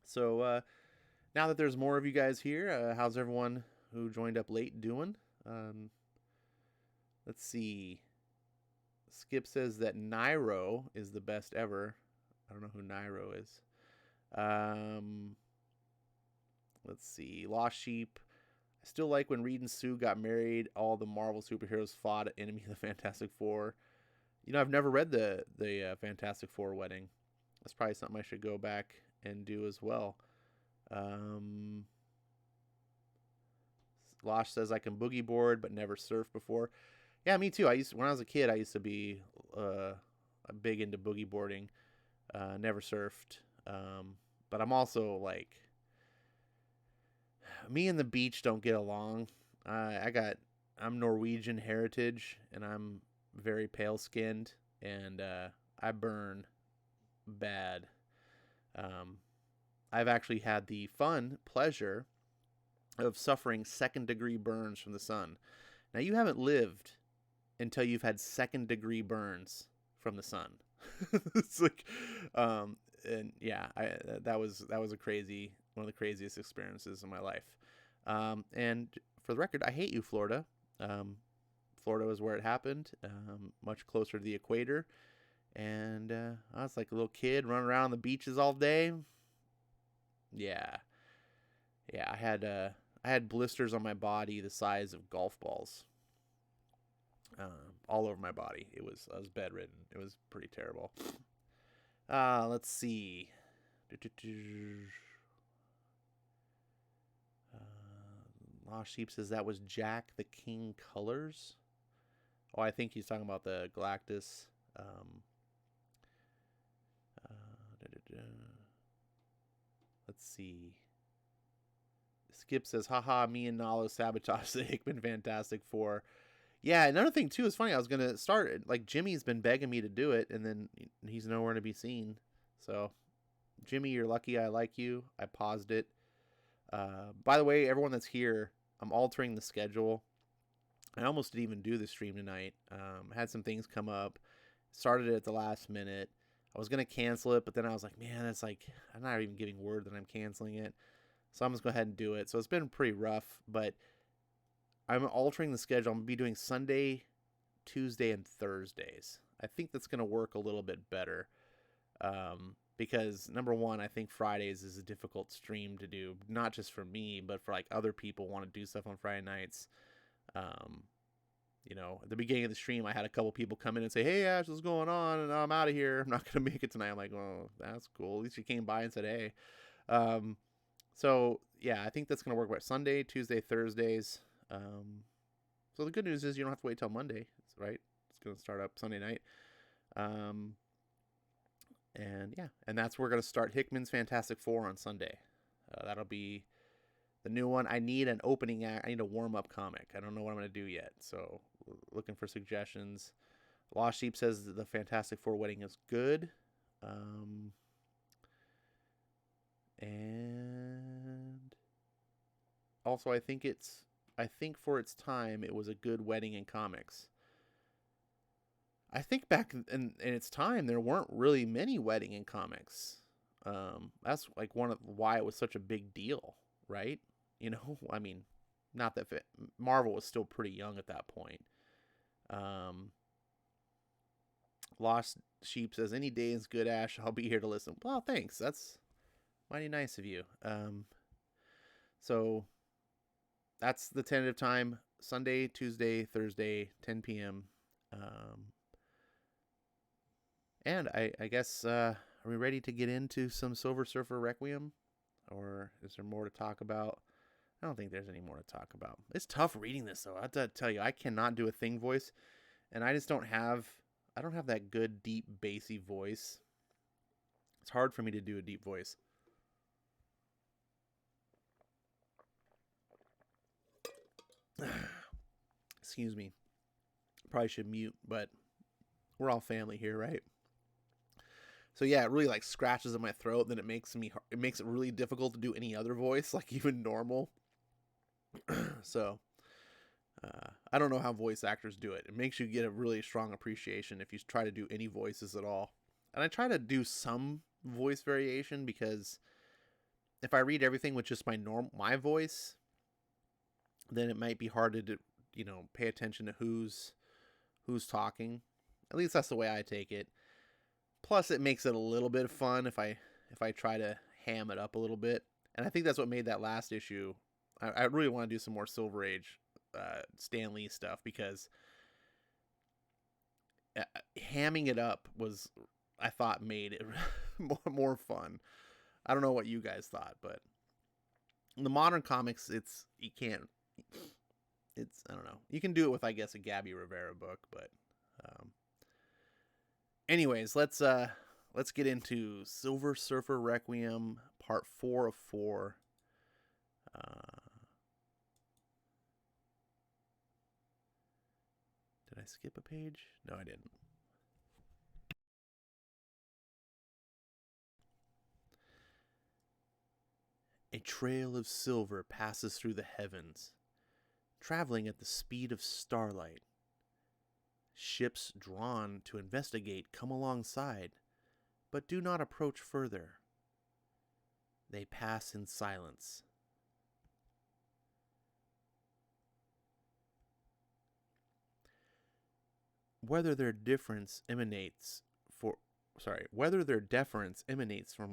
So now that there's more of you guys here, how's everyone who joined up late doing? Let's see. Skip says that Nairo is the best ever. I don't know who Nairo is. Let's see. Lost Sheep. I still like when Reed and Sue got married. All the Marvel superheroes fought enemy of the Fantastic Four. I've never read the Fantastic Four wedding. That's probably something I should go back and do as well. Losh says I can boogie board but never surf before. Yeah, me too. When I was a kid, I used to be big into boogie boarding. Never surfed. But I'm also like, me and the beach don't get along. I'm Norwegian heritage, and I'm very pale skinned, and I burn bad. I've actually had the pleasure of suffering 2nd-degree burns from the sun. Now, you haven't lived until you've had 2nd-degree burns from the sun. It's like, and yeah, that was one of the craziest experiences in my life. And for the record, I hate you, Florida. Florida was where it happened, much closer to the equator. And I was like a little kid running around the beaches all day. Yeah, I had blisters on my body the size of golf balls, all over my body. I was bedridden. It was pretty terrible. Let's see. Lost Sheep says that was Jack the King Colors. Oh, I think he's talking about the Galactus. Let's see. Skip says, haha, me and Nalo sabotaged the Hickman Fantastic Four. Yeah, another thing, too, is funny. I was going to start, like, Jimmy's been begging me to do it, and then he's nowhere to be seen. So, Jimmy, you're lucky I like you. I paused it. By the way, everyone that's here, I'm altering the schedule. I almost didn't even do the stream tonight. Had some things come up. Started it at the last minute. I was going to cancel it, but then I was like, man, that's like, I'm not even giving word that I'm canceling it. So I'm just going to go ahead and do it. So it's been pretty rough, but I'm altering the schedule. I'm going to be doing Sunday, Tuesday, and Thursdays. I think that's going to work a little bit better. Because number one, I think Fridays is a difficult stream to do, not just for me, but for like other people want to do stuff on Friday nights. At the beginning of the stream, I had a couple people come in and say, hey, Ash, what's going on? And I'm out of here. I'm not going to make it tonight. I'm like, oh, that's cool. At least you came by and said, hey. So, yeah, I think that's going to work. Sunday, Tuesday, Thursdays. So the good news is you don't have to wait till Monday, right? It's going to start up Sunday night. And that's where we're going to start Hickman's Fantastic Four on Sunday. That'll be the new one. I need an opening act. I need a warm-up comic. I don't know what I'm going to do yet, so looking for suggestions. Lost Sheep says the Fantastic Four wedding is good. And also I think for its time it was a good wedding in comics. I think back in its time there weren't really many wedding in comics. That's like why it was such a big deal, right? I mean, not that Marvel was still pretty young at that point. Lost Sheep says, any day is good, Ash. I'll be here to listen. Well, thanks. That's mighty nice of you. So that's the tentative time. Sunday, Tuesday, Thursday, 10 p.m. Um, and I guess, are we ready to get into some Silver Surfer Requiem? Or is there more to talk about? I don't think there's any more to talk about. It's tough reading this, though. I have to tell you, I cannot do a thing voice. And I just I don't have that good, deep, bassy voice. It's hard for me to do a deep voice. Excuse me. Probably should mute, but we're all family here, right? So yeah, it really like scratches in my throat. Then it makes it really difficult to do any other voice, like even normal. So I don't know how voice actors do it. It makes you get a really strong appreciation if you try to do any voices at all. And I try to do some voice variation because if I read everything with just my voice, then it might be hard to pay attention to who's talking. At least that's the way I take it. Plus, it makes it a little bit of fun if I try to ham it up a little bit. And I think that's what made that last issue. I really want to do some more Silver Age Stan Lee stuff because hamming it up was, I thought, made it more fun. I don't know what you guys thought, but in the modern comics, I don't know. You can do it with, I guess, a Gabby Rivera book, but anyways, let's get into Silver Surfer Requiem Part 4 of 4. Did I skip a page? No, I didn't. A trail of silver passes through the heavens, traveling at the speed of starlight. Ships drawn to investigate come alongside, but do not approach further. They pass in silence. Whether their deference emanates from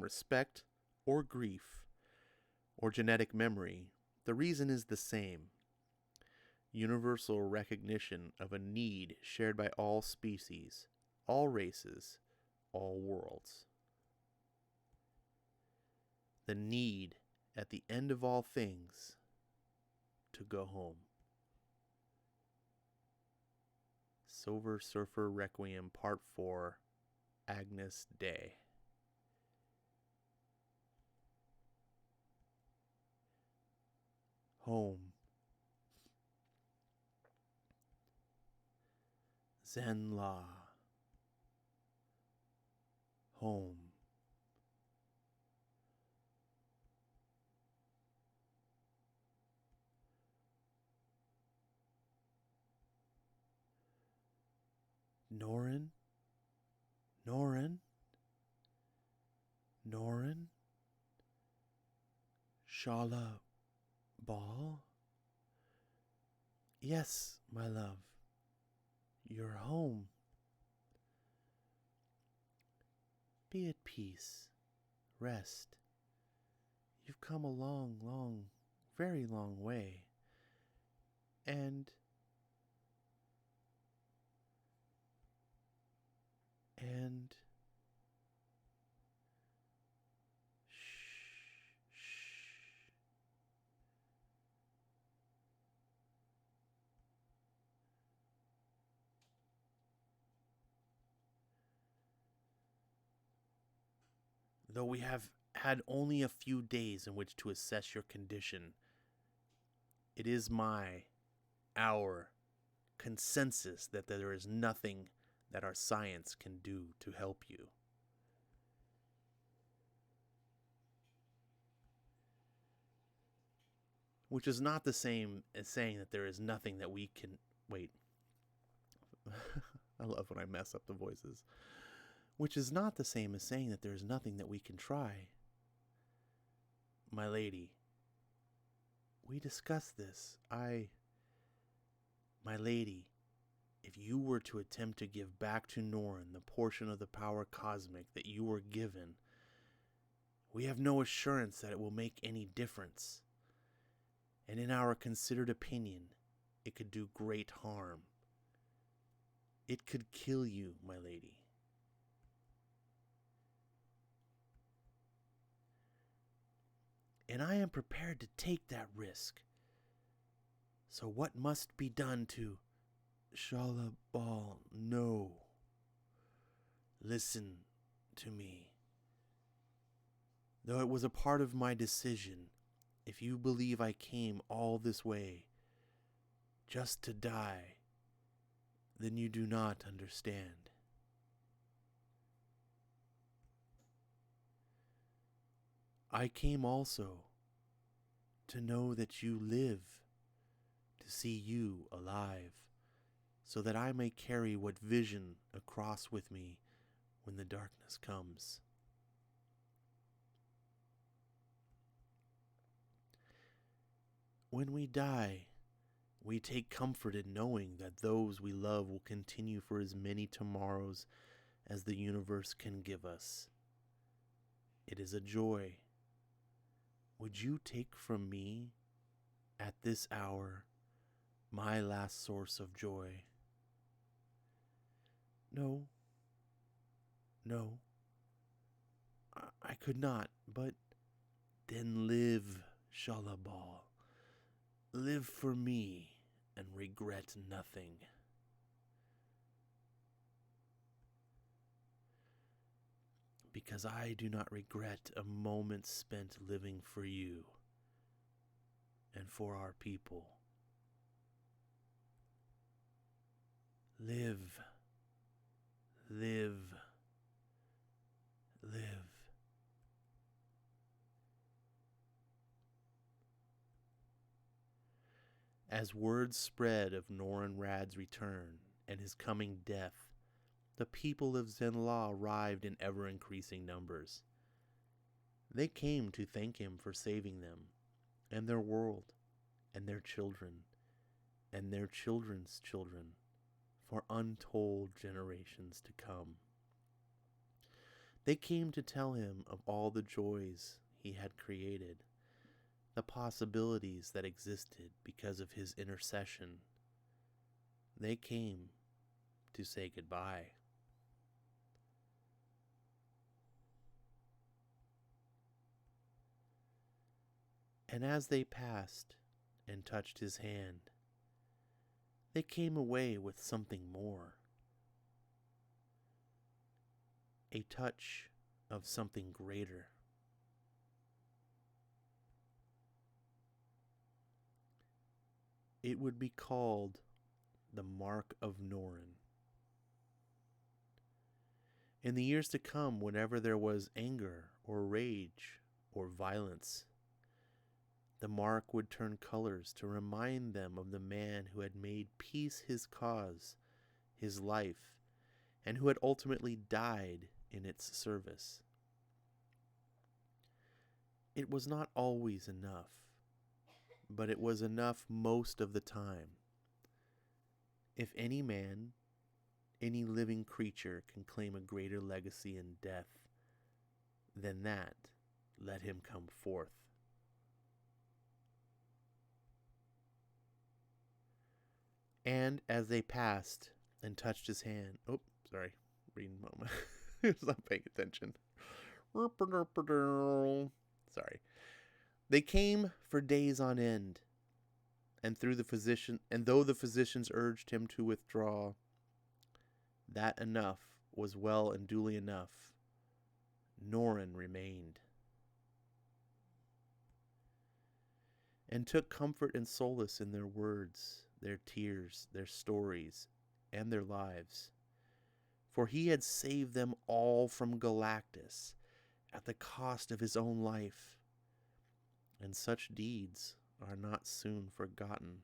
respect or grief or genetic memory, the reason is the same. Universal recognition of a need shared by all species, all races, all worlds. The need at the end of all things to go home. Silver Surfer Requiem Part 4, Agnus Dei. Home. Zenla. Home. Norin? Norin? Norin? Shala Ball? Yes, my love. You're home. Be at peace. Rest. You've come a long, very long way. And shh. Though we have had only a few days in which to assess your condition, it is our consensus that there is nothing that our science can do to help you. Which is not the same as saying that there is nothing that we can... Wait. I love when I mess up the voices. Which is not the same as saying that there is nothing that we can try. My lady, we discussed this. My lady, if you were to attempt to give back to Norrin the portion of the power cosmic that you were given, we have no assurance that it will make any difference. and in our considered opinion, it could do great harm. It could kill you, my lady. And I am prepared to take that risk. So what must be done to Shalabal? No. Listen to me. Though it was a part of my decision, if you believe I came all this way just to die, then you do not understand. I came also to know that you live, to see you alive, so that I may carry what vision across with me when the darkness comes. When we die, we take comfort in knowing that those we love will continue for as many tomorrows as the universe can give us. It is a joy. Would you take from me, at this hour, my last source of joy? No. No. I could not, but then live, Shalabal. Live for me and regret nothing. Because I do not regret a moment spent living for you and for our people. Live, live, live. As word spread of Norin Rad's return and his coming death, the people of Zenla arrived in ever-increasing numbers. They came to thank him for saving them, and their world, and their children, and their children's children, for untold generations to come. They came to tell him of all the joys he had created, the possibilities that existed because of his intercession. They came to say goodbye. And as they passed and touched his hand, they came away with something more. A touch of something greater. It would be called the Mark of Norin. In the years to come, whenever there was anger or rage or violence, the mark would turn colors to remind them of the man who had made peace his cause, his life, and who had ultimately died in its service. It was not always enough, but it was enough most of the time. If any man, any living creature can claim a greater legacy in death than that, let him come forth. And as they passed and touched his hand, reading moment. I was not paying attention. Sorry. They came for days on end, and though the physicians urged him to withdraw, that enough was well and duly enough. Norin remained, and took comfort and solace in their words, their tears, their stories, and their lives. For he had saved them all from Galactus at the cost of his own life, and such deeds are not soon forgotten.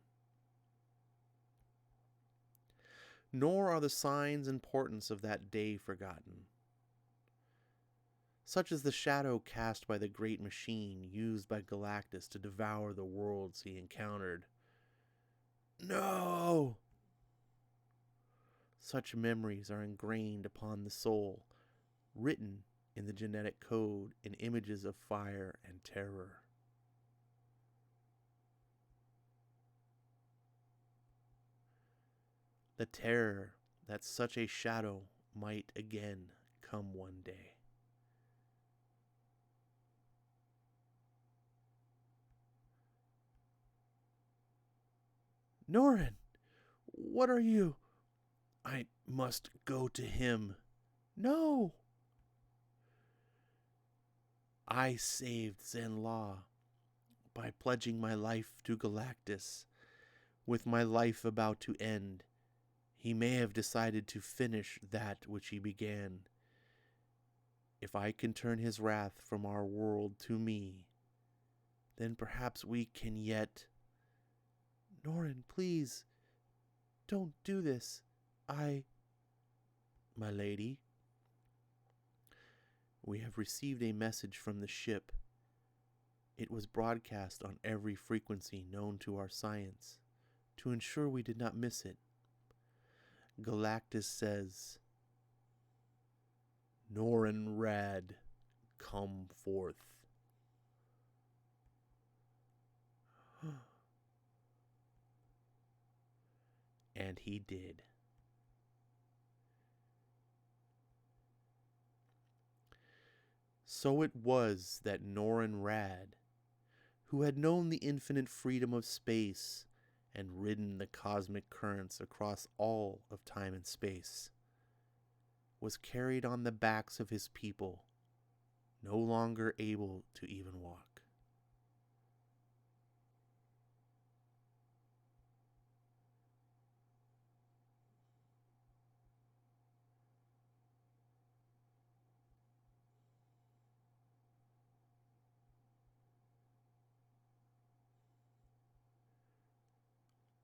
Nor are the signs and portents of that day forgotten. Such is the shadow cast by the great machine used by Galactus to devour the worlds he encountered. No! Such memories are ingrained upon the soul, written in the genetic code in images of fire and terror. the terror that such a shadow might again come one day. Norin, what are you? I must go to him. No! I saved Zenla by pledging my life to Galactus. With my life about to end, he may have decided to finish that which he began. If I can turn his wrath from our world to me, then perhaps we can yet... Norin, please, don't do this. My lady, we have received a message from the ship. It was broadcast on every frequency known to our science, to ensure we did not miss it. Galactus says, Norin Rad, come forth. And he did. So it was that Norin Rad, who had known the infinite freedom of space and ridden the cosmic currents across all of time and space, was carried on the backs of his people, no longer able to even walk.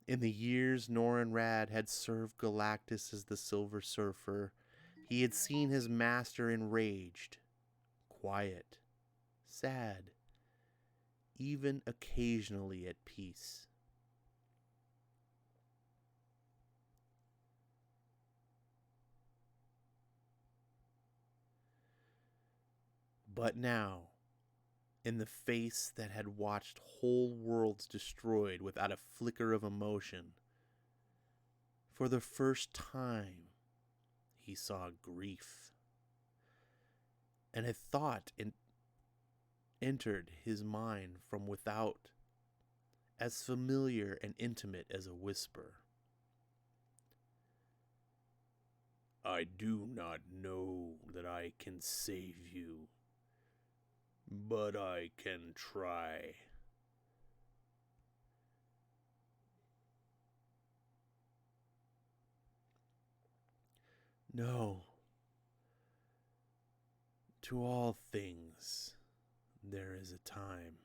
In the years Norin Rad had served Galactus as the Silver Surfer, he had seen his master enraged, quiet, sad, even occasionally at peace. But now, in the face that had watched whole worlds destroyed without a flicker of emotion, for the first time, he saw grief. And a thought entered his mind from without, as familiar and intimate as a whisper. I do not know that I can save you, but I can try. No. To all things, there is a time.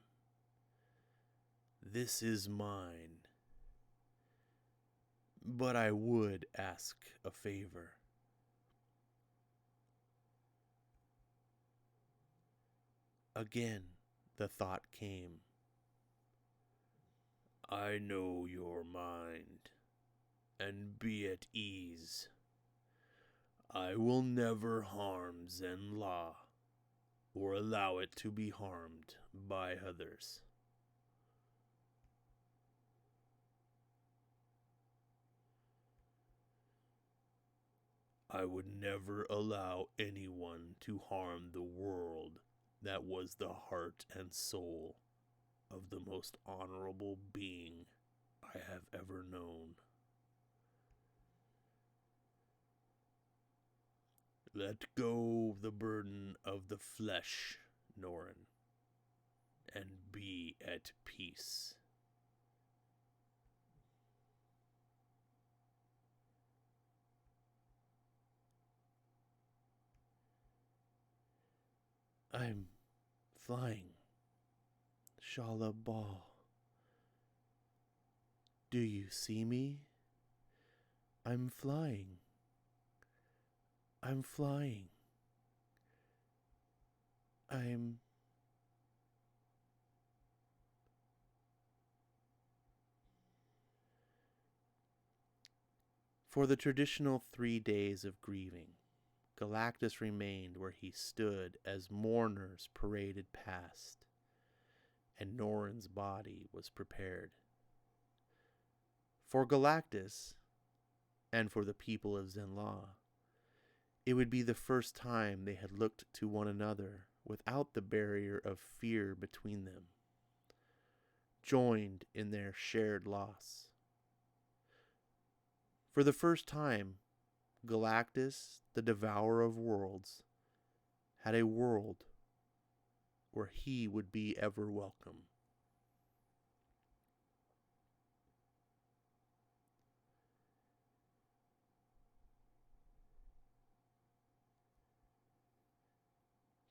This is mine. But I would ask a favor. Again, the thought came. I know your mind, and be at ease. I will never harm Zenla, or allow it to be harmed by others. I would never allow anyone to harm the world that was the heart and soul of the most honorable being I have ever known. Let go the burden of the flesh, Norin, and be at peace. I'm flying, Shala Ball. Do you see me? I'm flying. I'm flying. For the traditional 3 days of grieving, Galactus remained where he stood as mourners paraded past, and Norin's body was prepared. For Galactus, and for the people of Zenla. It would be the first time they had looked to one another without the barrier of fear between them, joined in their shared loss. For the first time, Galactus, the devourer of worlds, had a world where he would be ever welcome.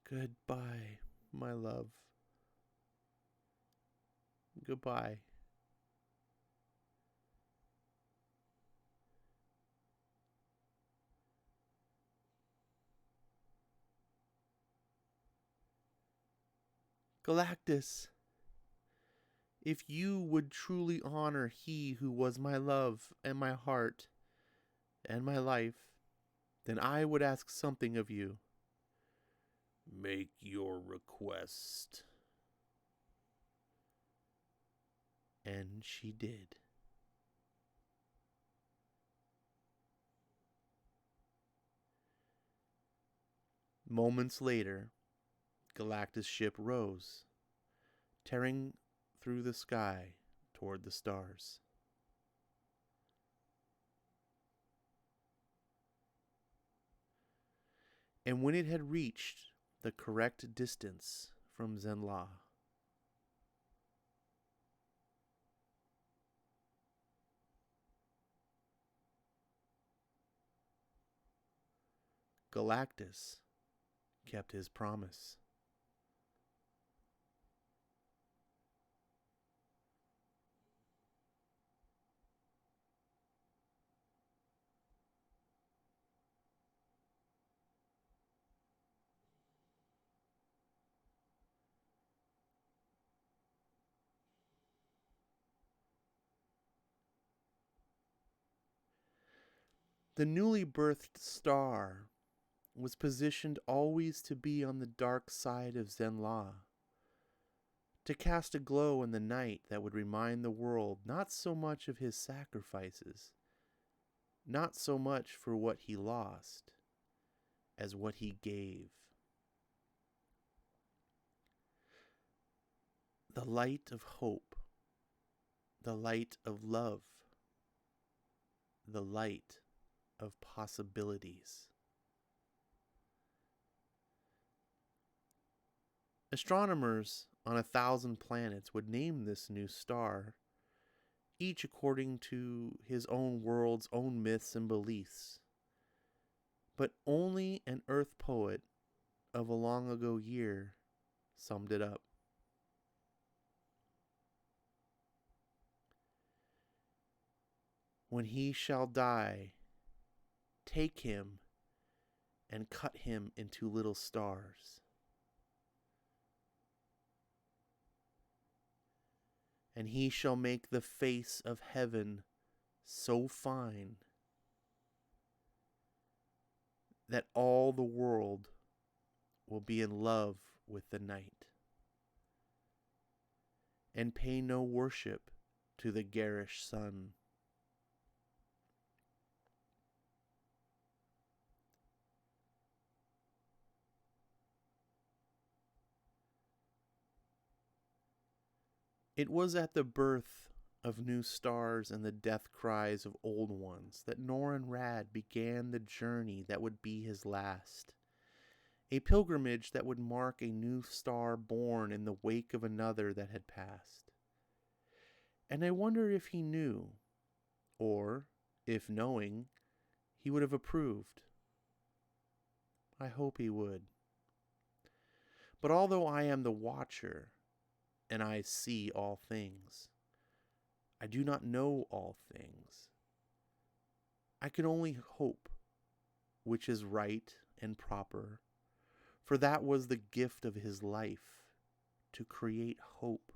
Goodbye, my love. Goodbye. Galactus, if you would truly honor he who was my love and my heart and my life, then I would ask something of you. Make your request. And she did. Moments later, Galactus' ship rose, tearing through the sky toward the stars. And when it had reached the correct distance from Zenla, Galactus kept his promise. The newly birthed star was positioned always to be on the dark side of Zenla, to cast a glow in the night that would remind the world not so much of his sacrifices, not so much for what he lost, as what he gave. The light of hope, the light of love, the light of possibilities. Astronomers on 1,000 planets would name this new star, each according to his own world's own myths and beliefs. But only an Earth poet of a long ago year summed it up. When he shall die, take him and cut him into little stars. And he shall make the face of heaven so fine that all the world will be in love with the night, and pay no worship to the garish sun. It was at the birth of new stars and the death cries of old ones that Norin Rad began the journey that would be his last. A pilgrimage that would mark a new star born in the wake of another that had passed. And I wonder if he knew, or, if knowing, he would have approved. I hope he would. But although I am the watcher, and I see all things, I do not know all things. I can only hope, which is right and proper, for that was the gift of his life, to create hope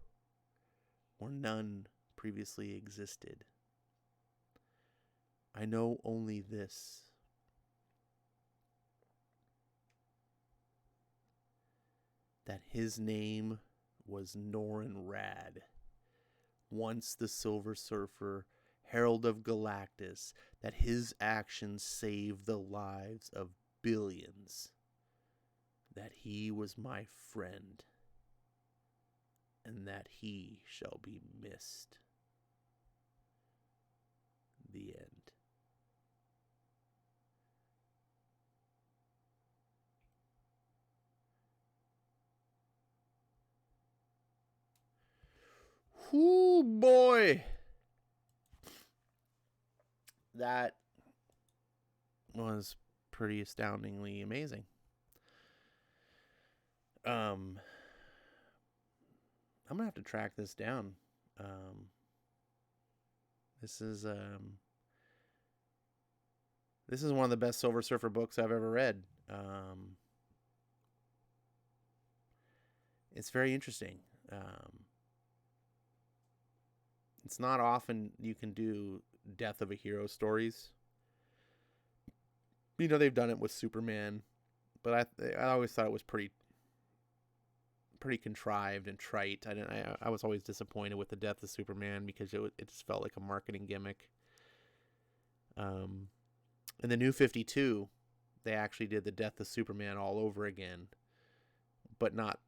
where none previously existed. I know only this: that his name was Norin Rad, once the Silver Surfer herald of Galactus, that his actions saved the lives of billions, that he was my friend, and that he shall be missed. The end. Whoo, boy. That was pretty astoundingly amazing. I'm gonna have to track this down. This is one of the best Silver Surfer books I've ever read. It's very interesting. It's not often you can do death of a hero stories. You know, they've done it with Superman, but I always thought it was pretty contrived and trite. I was always disappointed with the death of Superman because it just felt like a marketing gimmick. In the New 52, they actually did the death of Superman all over again, but not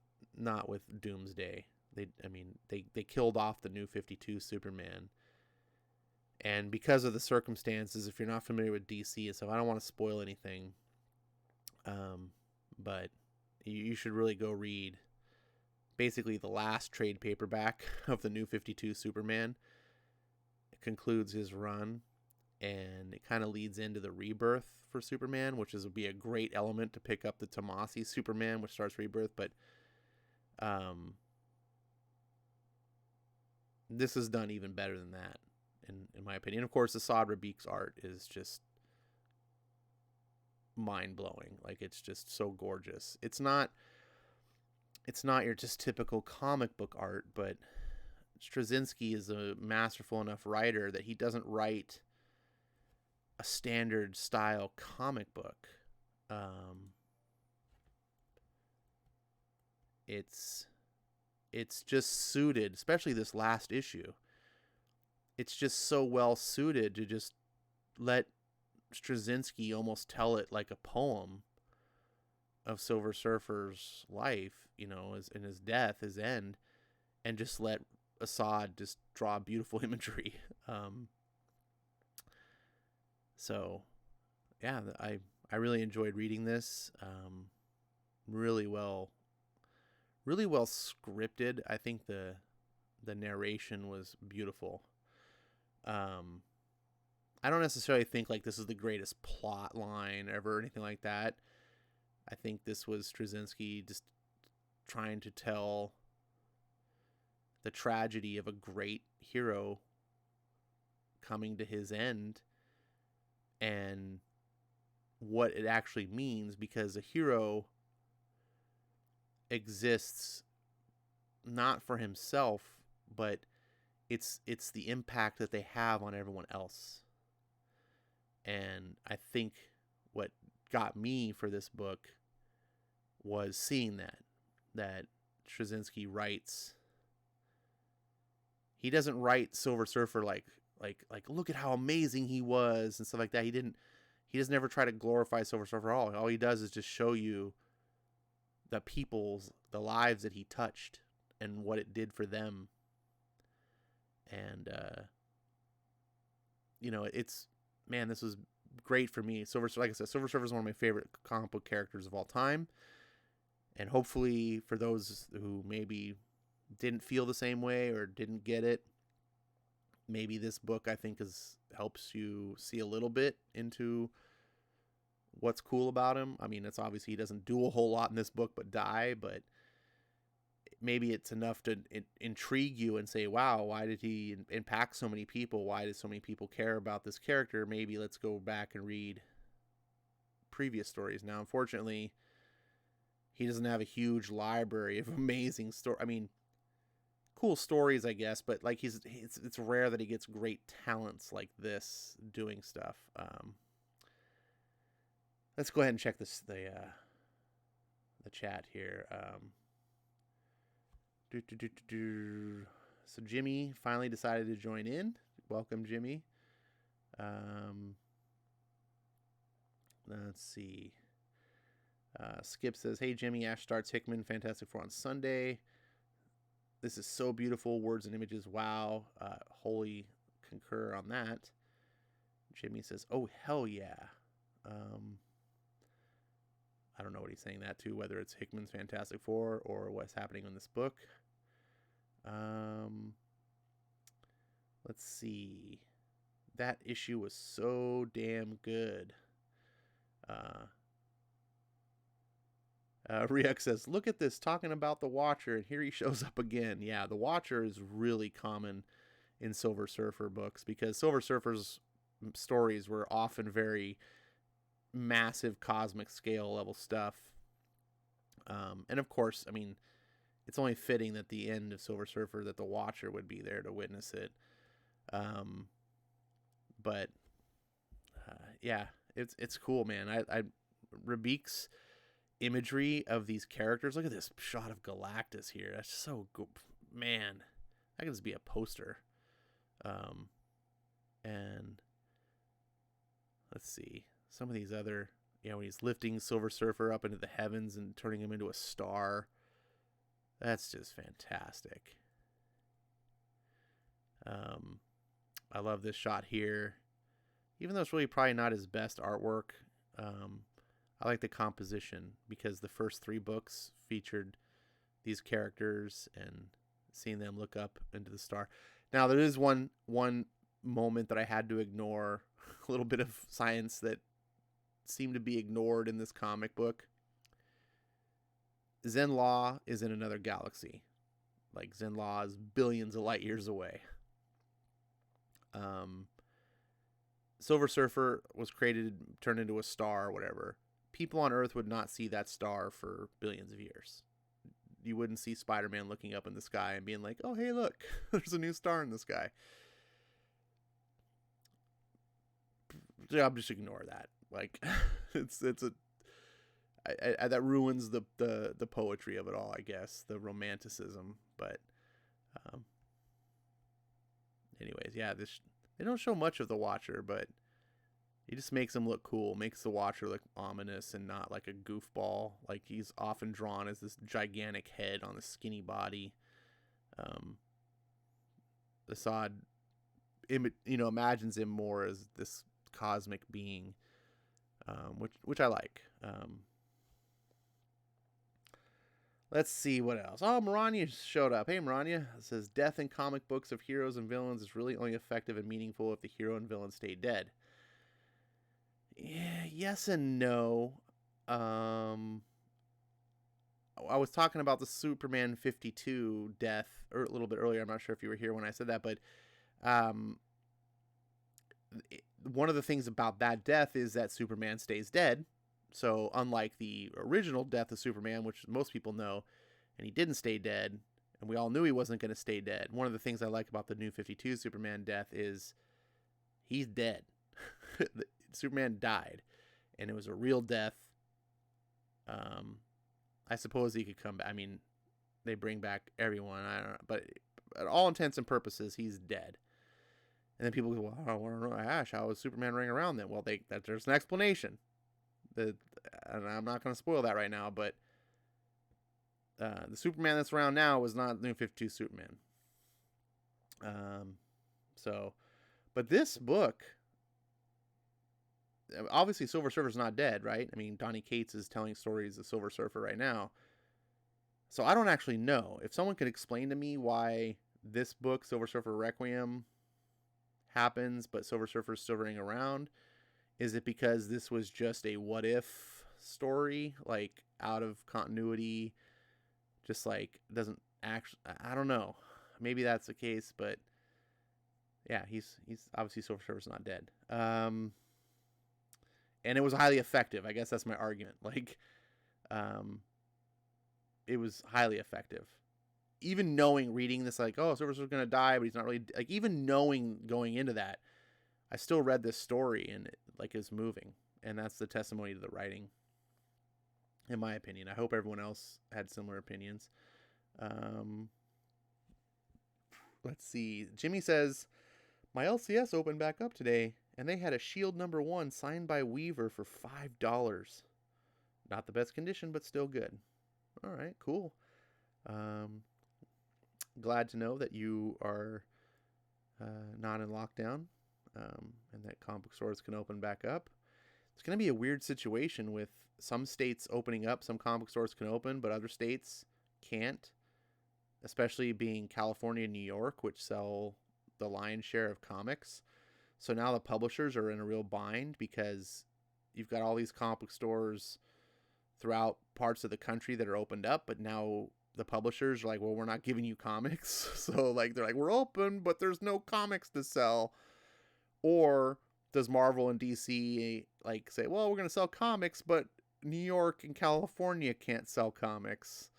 with Doomsday. They killed off the New 52 Superman. And because of the circumstances, if you're not familiar with DC and stuff, I don't want to spoil anything. But you should really go read basically the last trade paperback of the New 52 Superman. It concludes his run, and it kind of leads into the rebirth for Superman, which would be a great element to pick up the Tomasi Superman, which starts rebirth. But this is done even better than that, in my opinion. Of course, Assad Rabique's art is just mind-blowing. Like, it's just so gorgeous. It's not your just typical comic book art, but Straczynski is a masterful enough writer that he doesn't write a standard style comic book. It's just suited, especially this last issue. It's just so well suited to just let Straczynski almost tell it like a poem of Silver Surfer's life, you know, in his death, his end, and just let Assad just draw beautiful imagery. So, yeah, I really enjoyed reading this. Really well scripted. I think the narration was beautiful. I don't necessarily think like this is the greatest plot line ever or anything like that. I think this was Straczynski just trying to tell the tragedy of a great hero coming to his end and what it actually means, because a hero exists not for himself, but it's the impact that they have on everyone else. And I think what got me for this book was seeing that Straczynski writes. He doesn't write Silver Surfer like look at how amazing he was and stuff like that. He doesn't ever try to glorify Silver Surfer at all. All he does is just show you the lives that he touched and what it did for them. And you know, this was great for me. Like I said, Silver Surfer is one of my favorite comic book characters of all time. And hopefully for those who maybe didn't feel the same way or didn't get it, maybe this book, I think, helps you see a little bit into what's cool about him. I mean, it's obviously he doesn't do a whole lot in this book but die, but maybe it's enough to intrigue you and say, wow, why did he impact so many people? Why did so many people care about this character? Maybe let's go back and read previous stories. Now, unfortunately, he doesn't have a huge library of amazing stories. I mean, cool stories, I guess, but like it's rare that he gets great talents like this doing stuff. Let's go ahead and check the chat here. So Jimmy finally decided to join in. Welcome, Jimmy. Let's see. Skip says, hey, Jimmy, Ash starts Hickman Fantastic Four on Sunday. This is so beautiful. Words and images. Wow. Wholly concur on that. Jimmy says, oh, hell yeah. I don't know what he's saying that to, whether it's Hickman's Fantastic Four or what's happening in this book. Let's see. That issue was so damn good. Riek says, look at this, talking about the Watcher, and here he shows up again. Yeah, the Watcher is really common in Silver Surfer books because Silver Surfer's stories were often very massive cosmic scale level stuff. And of course, I mean, it's only fitting that the end of Silver Surfer that the Watcher would be there to witness it. But yeah, it's cool, man. I Rabik's imagery of these characters. Look at this shot of Galactus here. That's so good, man. That could just be a poster. And let's see some of these other. When he's lifting Silver Surfer up into the heavens and turning him into a star. That's just fantastic. I love this shot here. Even though it's really probably not his best artwork, I like the composition because the first 3 books featured these characters and seeing them look up into the star. Now, there is one moment that I had to ignore, a little bit of science that seemed to be ignored in this comic book. Zen-La is in another galaxy. Like, Zen-La is billions of light years away. Silver Surfer was created, turned into a star or whatever. People on Earth would not see that star for billions of years. You wouldn't see Spider-Man looking up in the sky and being like, oh, hey, look, there's a new star in the sky. I'm just ignore that. Like, that ruins the poetry of it all, I guess, the romanticism. But anyways, yeah, they don't show much of the Watcher, but he just makes him look cool, makes the Watcher look ominous and not like a goofball. Like, he's often drawn as this gigantic head on a skinny body. Assad, imagines him more as this cosmic being, which I like. Let's see what else. Oh, Marania showed up. Hey, Marania. It says, death in comic books of heroes and villains is really only effective and meaningful if the hero and villain stay dead. Yeah, yes and no. I was talking about the Superman 52 death a little bit earlier. I'm not sure if you were here when I said that, but one of the things about that death is that Superman stays dead. So unlike the original death of Superman, which most people know, and he didn't stay dead, and we all knew he wasn't going to stay dead. One of the things I like about the new 52 Superman death is he's dead. Superman died, and it was a real death. I suppose he could come back. I mean, they bring back everyone. I don't know, but at all intents and purposes, he's dead. And then people go, well, I want to know, Ash, how was Superman running around then? Well, there's an explanation. And I'm not going to spoil that right now, but the Superman that's around now was not the New 52 Superman. But this book, obviously Silver Surfer's not dead, right? I mean, Donny Cates is telling stories of Silver Surfer right now. So I don't actually know. If someone could explain to me why this book, Silver Surfer Requiem, happens, but Silver Surfer's still running around. Is it because this was just a what if story, like out of continuity, just like doesn't actually, I don't know. Maybe that's the case, but yeah, he's obviously Silver Surfer's not dead. And it was highly effective. I guess that's my argument. Like, it was highly effective. Even knowing, reading this, like, oh, Silver Surfer's gonna die, but he's not really, like, even knowing going into that, I still read this story and it was moving, and that's the testimony to the writing, in my opinion. I hope everyone else had similar opinions. Let's see. Jimmy says, My LCS opened back up today, and they had a Shield #1 signed by Weaver for $5. Not the best condition, but still good. All right, cool. Glad to know that you are not in lockdown, and that comic book stores can open back up. It's going to be a weird situation with some states opening up. Some comic book stores can open, but other states can't, especially being California and New York, which sell the lion's share of comics. So now the publishers are in a real bind because you've got all these comic book stores throughout parts of the country that are opened up, but now the publishers are like, well, we're not giving you comics. So like, they're like, we're open, but there's no comics to sell. Or does Marvel and DC like say, well, we're going to sell comics, but New York and California can't sell comics?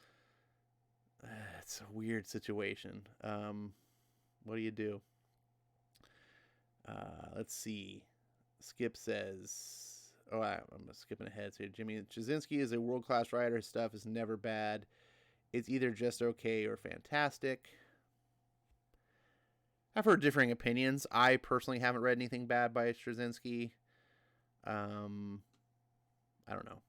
It's a weird situation. What do you do? Let's see. Skip says, I'm skipping ahead here. Jimmy Jasinski is a world-class writer. His stuff is never bad. It's either just okay or fantastic. I've heard differing opinions. I personally haven't read anything bad by Straczynski. I don't know.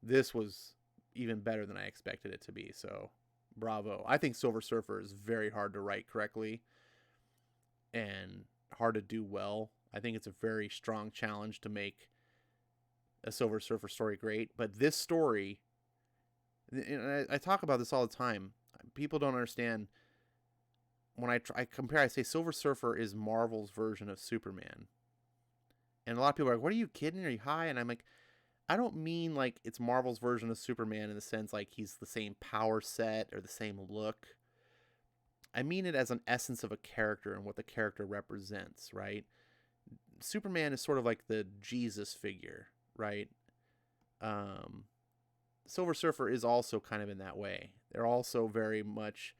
This was even better than I expected it to be, so bravo. I think Silver Surfer is very hard to write correctly and hard to do well. I think it's a very strong challenge to make a Silver Surfer story great, but this story, and I talk about this all the time, people don't understand. When I compare, I say Silver Surfer is Marvel's version of Superman. And a lot of people are like, what, are you kidding? Are you high? And I'm like, I don't mean like it's Marvel's version of Superman in the sense like he's the same power set or the same look. I mean it as an essence of a character and what the character represents, right? Superman is sort of like the Jesus figure, right? Silver Surfer is also kind of in that way. They're also very much,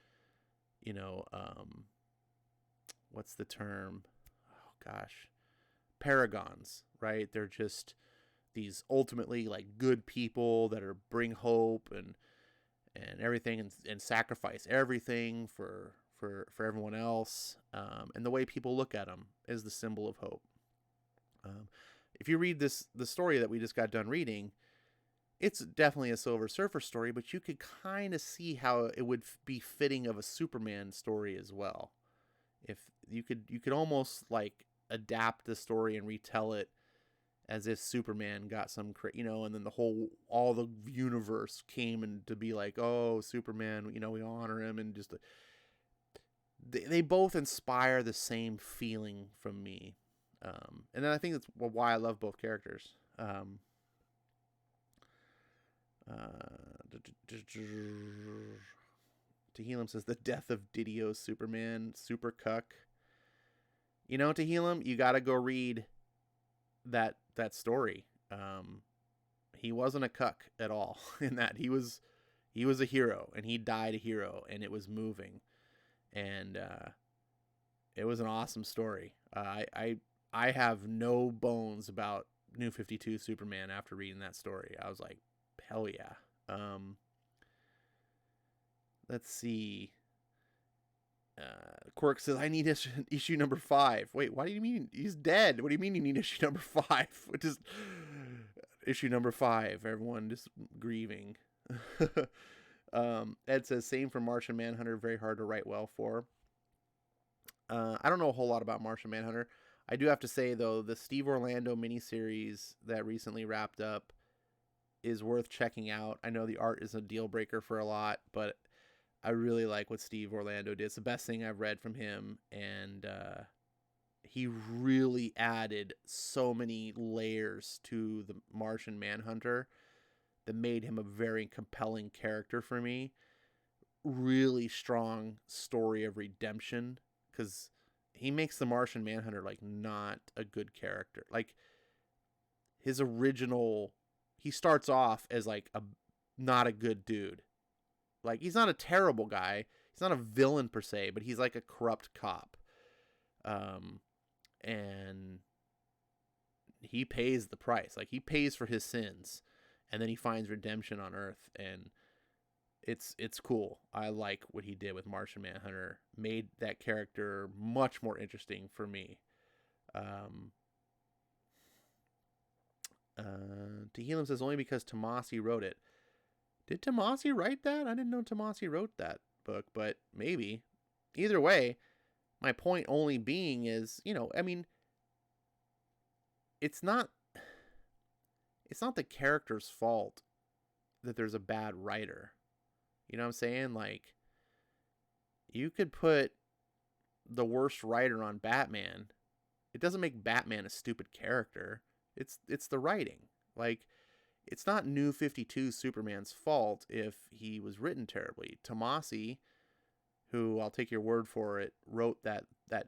what's the term? Oh gosh, paragons, right? They're just these ultimately like good people that bring hope and everything and sacrifice everything for everyone else. And the way people look at them is the symbol of hope. If you read the story that we just got done reading, it's definitely a Silver Surfer story, but you could kind of see how it would be fitting of a Superman story as well. If you could almost like adapt the story and retell it as if Superman got some, and then all the universe came and to be like, oh, Superman, we honor him, and just they both inspire the same feeling from me, and then I think that's why I love both characters. Tehillim says the death of Didio's Superman, super cuck. Tehillim, you got to go read that story. He wasn't a cuck at all in that. He was a hero, and he died a hero, and it was moving, and it was an awesome story. I have no bones about New 52 Superman after reading that story. I was like, hell yeah. Let's see. Quirk says, I need issue number 5. Wait, what do you mean? He's dead. What do you mean you need issue number 5? Which is issue number 5. Everyone just grieving. Ed says, same for Martian Manhunter. Very hard to write well for. I don't know a whole lot about Martian Manhunter. I do have to say, though, the Steve Orlando miniseries that recently wrapped up is worth checking out. I know the art is a deal breaker for a lot, but I really like what Steve Orlando did. It's the best thing I've read from him, and he really added so many layers to the Martian Manhunter that made him a very compelling character for me. Really strong story of redemption, because he makes the Martian Manhunter like not a good character. Like his original, he starts off as like not a good dude. Like, he's not a terrible guy. He's not a villain per se, but he's like a corrupt cop. And he pays the price. Like, he pays for his sins, and then he finds redemption on Earth. And it's cool. I like what he did with Martian Manhunter. Made that character much more interesting for me. Tehillim says only because Tomasi wrote it. Did Tomasi write that? I didn't know Tomasi wrote that book, but maybe. Either way, my point only being is, I mean, it's not the character's fault that there's a bad writer. You know what I'm saying? Like, you could put the worst writer on Batman. It doesn't make Batman a stupid character. It's the writing. Like, it's not New 52 Superman's fault if he was written terribly. Tomasi, who I'll take your word for it, wrote that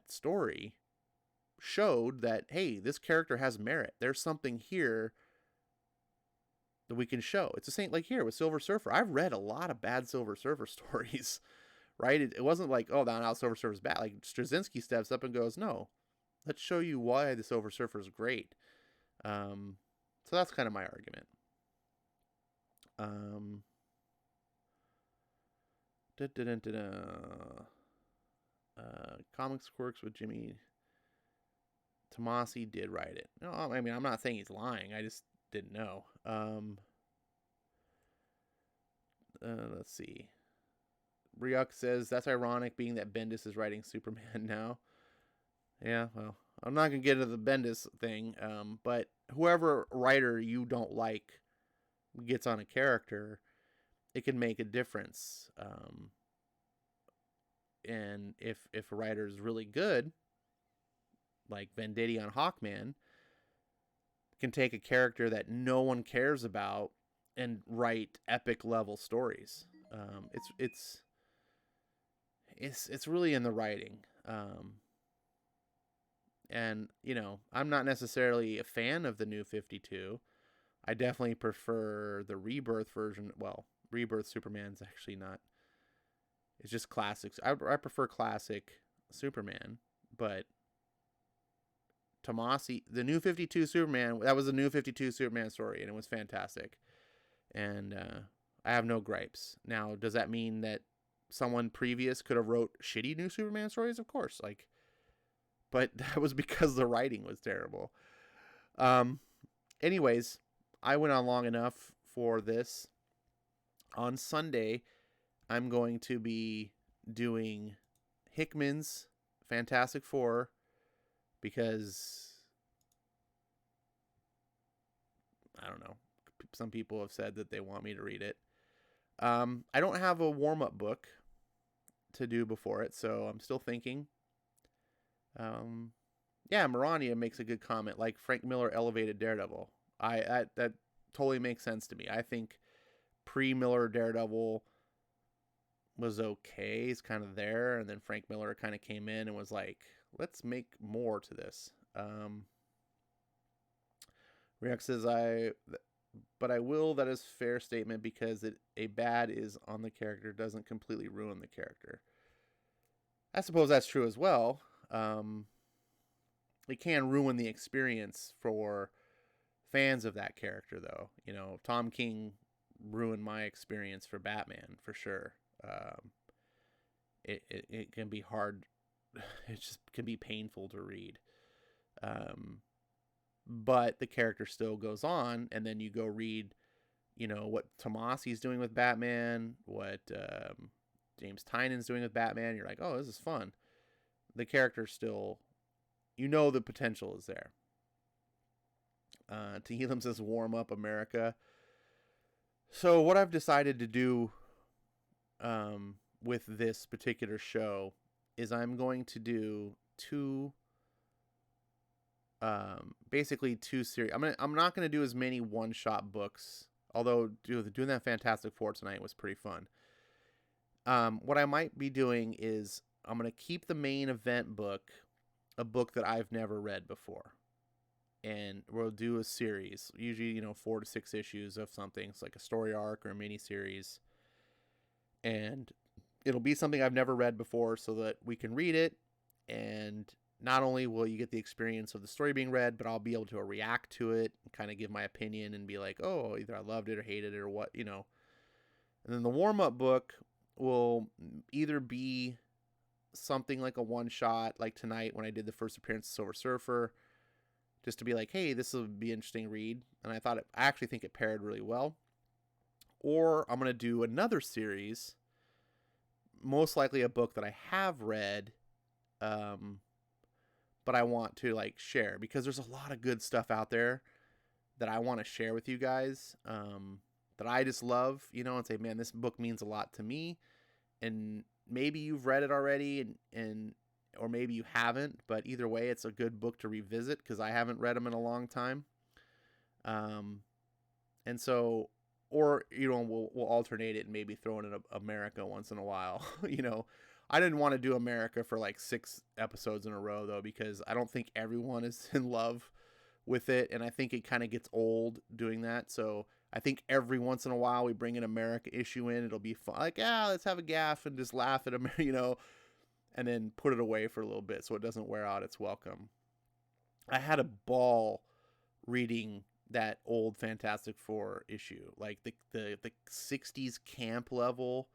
story, showed that, hey, this character has merit. There's something here that we can show. It's the same like here with Silver Surfer. I've read a lot of bad Silver Surfer stories, right? It wasn't like, oh, now Silver Surfer's bad. Like, Straczynski steps up and goes, no, let's show you why the Silver Surfer is great. So that's kind of my argument. Comics Quirks with Jimmy. Tomasi did write it. No, I mean, I'm not saying he's lying. I just didn't know. Let's see. Ryuk says, that's ironic being that Bendis is writing Superman now. Yeah, well, I'm not going to get into the Bendis thing, but whoever writer you don't like gets on a character, it can make a difference. And if a writer is really good, like Venditti on Hawkman, can take a character that no one cares about and write epic level stories. It's really in the writing. And, I'm not necessarily a fan of the New 52. I definitely prefer the Rebirth version. Well, Rebirth Superman's actually not. It's just classics. I prefer classic Superman. But Tomasi, the New 52 Superman, that was a New 52 Superman story, and it was fantastic. And I have no gripes. Now, does that mean that someone previous could have wrote shitty New Superman stories? Of course. But that was because the writing was terrible. Anyways, I went on long enough for this. On Sunday, I'm going to be doing Hickman's Fantastic Four because, I don't know, some people have said that they want me to read it. I don't have a warm-up book to do before it, so I'm still thinking. Yeah, Marania makes a good comment, like Frank Miller elevated Daredevil. That totally makes sense to me. I think pre-Miller Daredevil was okay. He's kind of there, and then Frank Miller kind of came in and was like, let's make more to this. React says, but I will, that is fair statement, because a bad is on the character doesn't completely ruin the character. I suppose that's true as well. It can ruin the experience for fans of that character, though. Tom King ruined my experience for Batman, for sure. It can be hard. It just can be painful to read. But the character still goes on, and then you go read, what Tomasi's doing with Batman, what James Tynan's doing with Batman. You're like, oh, this is fun. The character still, the potential is there. Tehillim says, warm up America. So what I've decided to do with this particular show is I'm going to do basically two series. I'm not going to do as many one-shot books, although doing that Fantastic Four tonight was pretty fun. What I might be doing is I'm going to keep the main event book, a book that I've never read before. And we'll do a series, usually, 4 to 6 issues of something. It's like a story arc or a mini series. And it'll be something I've never read before so that we can read it. And not only will you get the experience of the story being read, but I'll be able to react to it and kind of give my opinion and be like, oh, either I loved it or hated it or what, And then the warm-up book will either be something like a one-shot, like tonight when I did the first appearance of Silver Surfer, just to be like, hey, this will be an interesting read. And I actually think it paired really well. Or I'm going to do another series, most likely a book that I have read, but I want to like share, because there's a lot of good stuff out there that I want to share with you guys, that I just love, and say, man, this book means a lot to me. And maybe you've read it already and or maybe you haven't, but either way, it's a good book to revisit because I haven't read them in a long time. And so, or, we'll alternate it and maybe throw in America once in a while. I didn't want to do America for like 6 episodes in a row though, because I don't think everyone is in love with it. And I think it kind of gets old doing that. So I think every once in a while we bring an America issue in. It'll be fun. Like, let's have a gaff and just laugh at them, and then put it away for a little bit so it doesn't wear out its welcome. I had a ball reading that old Fantastic Four issue, like the 60s camp level.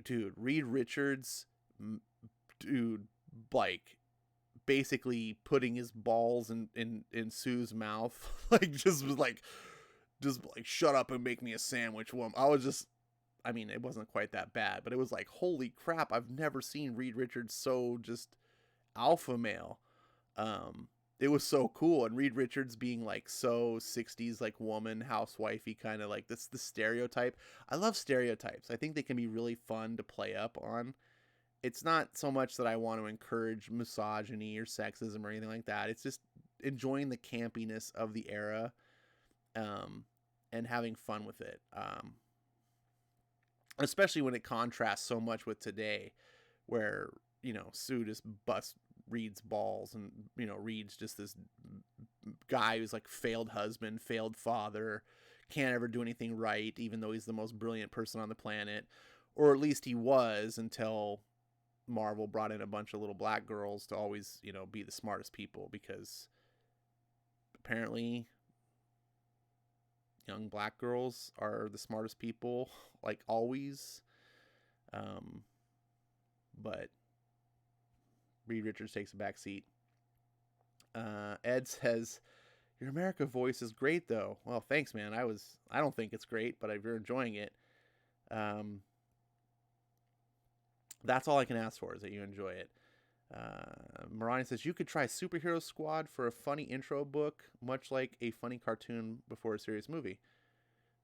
Dude, Reed Richards, like basically putting his balls in Sue's mouth, like just like shut up and make me a sandwich. It wasn't quite that bad, but it was like, holy crap, I've never seen Reed Richards so just alpha male. It was so cool. And Reed Richards being like so 60s, like woman, housewifey, kind of like this, the stereotype. I love stereotypes. I think they can be really fun to play up on. It's not so much that I want to encourage misogyny or sexism or anything like that. It's just enjoying the campiness of the era, and having fun with it. Especially when it contrasts so much with today, where, Sue just busts Reed's balls, and, Reed's just this guy who's like failed husband, failed father, can't ever do anything right, even though he's the most brilliant person on the planet, or at least he was until Marvel brought in a bunch of little black girls to always, be the smartest people, because apparently young black girls are the smartest people, like always. But Reed Richards takes a back seat. Ed says, your America voice is great though. Well, thanks, man. I don't think it's great, but if you're enjoying it, that's all I can ask for, is that you enjoy it. Marani says, you could try Superhero Squad for a funny intro book, much like a funny cartoon before a serious movie.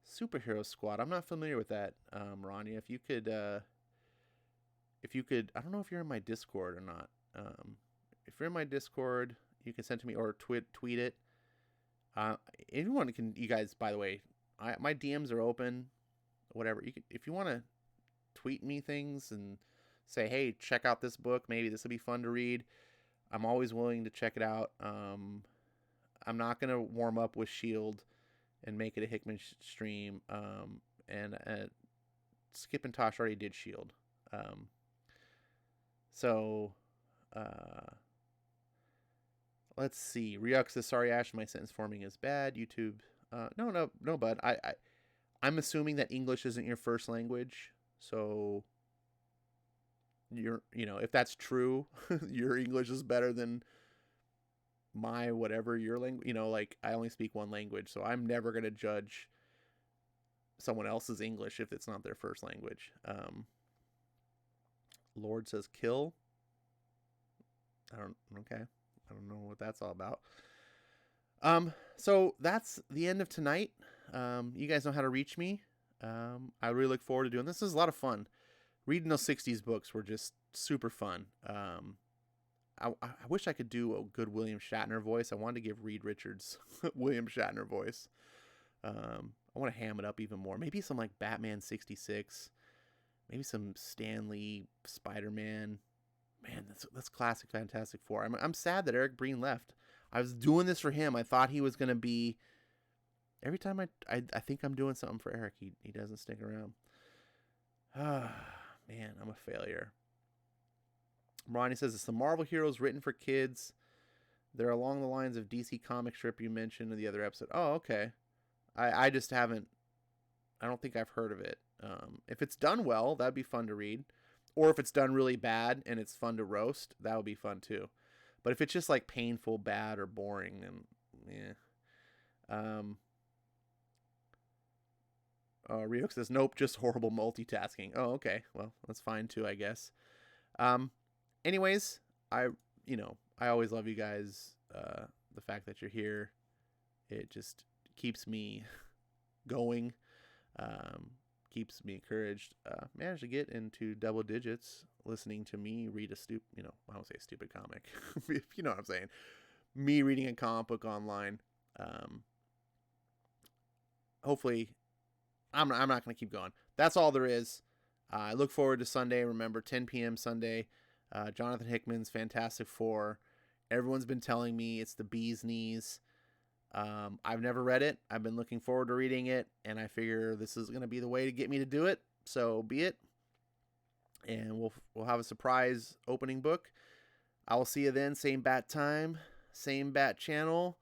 Superhero Squad, I'm not familiar with that, Marani. If you could, I don't know if you're in my Discord or not. If you're in my Discord, you can send to me, or tweet it. Anyone can, you guys, by the way, my DMs are open, whatever. If you want to tweet me things and say, hey, check out this book, maybe this will be fun to read, I'm always willing to check it out. I'm not going to warm up with S.H.I.E.L.D. and make it a Hickman stream. And Skip and Tosh already did S.H.I.E.L.D. Let's see. Ryuk says, sorry, Ash, my sentence forming is bad. YouTube. No, bud. I'm assuming that English isn't your first language. So if that's true, your English is better than my whatever your language. Like, I only speak one language, so I'm never going to judge someone else's English if it's not their first language. Lord says kill. Okay. I don't know what that's all about. So that's the end of tonight. You guys know how to reach me. I really look forward to doing this. This is a lot of fun. Reading those 60s books were just super fun. I wish I could do a good William Shatner voice. I wanted to give Reed Richards William Shatner voice. I want to ham it up even more. Maybe some like Batman 66. Maybe some Stan Lee, Spider-Man. Man, that's classic Fantastic Four. I'm sad that Eric Breen left. I was doing this for him. I thought he was going to be... Every time I think I'm doing something for Eric, he doesn't stick around. Man, I'm a failure. Ronnie says, it's the Marvel heroes written for kids. They're along the lines of DC comic strip you mentioned in the other episode. Oh, okay. I just haven't... I don't think I've heard of it. If it's done well, that'd be fun to read. Or if it's done really bad and it's fun to roast, that would be fun too. But if it's just like painful, bad, or boring, then yeah. Ryuk says, nope, just horrible multitasking. Oh, okay. Well, that's fine too, I guess. Anyways, I always love you guys. The fact that you're here, it just keeps me going, keeps me encouraged. Managed to get into double digits listening to me read a I don't say a stupid comic, if you know what I'm saying. Me reading a comic book online. Hopefully, I'm not going to keep going. That's all there is. I look forward to Sunday. Remember, 10 p.m. Sunday. Jonathan Hickman's Fantastic Four. Everyone's been telling me it's the bee's knees. I've never read it. I've been looking forward to reading it, and I figure this is going to be the way to get me to do it. So be it. And we'll have a surprise opening book. I will see you then. Same bat time, same bat channel.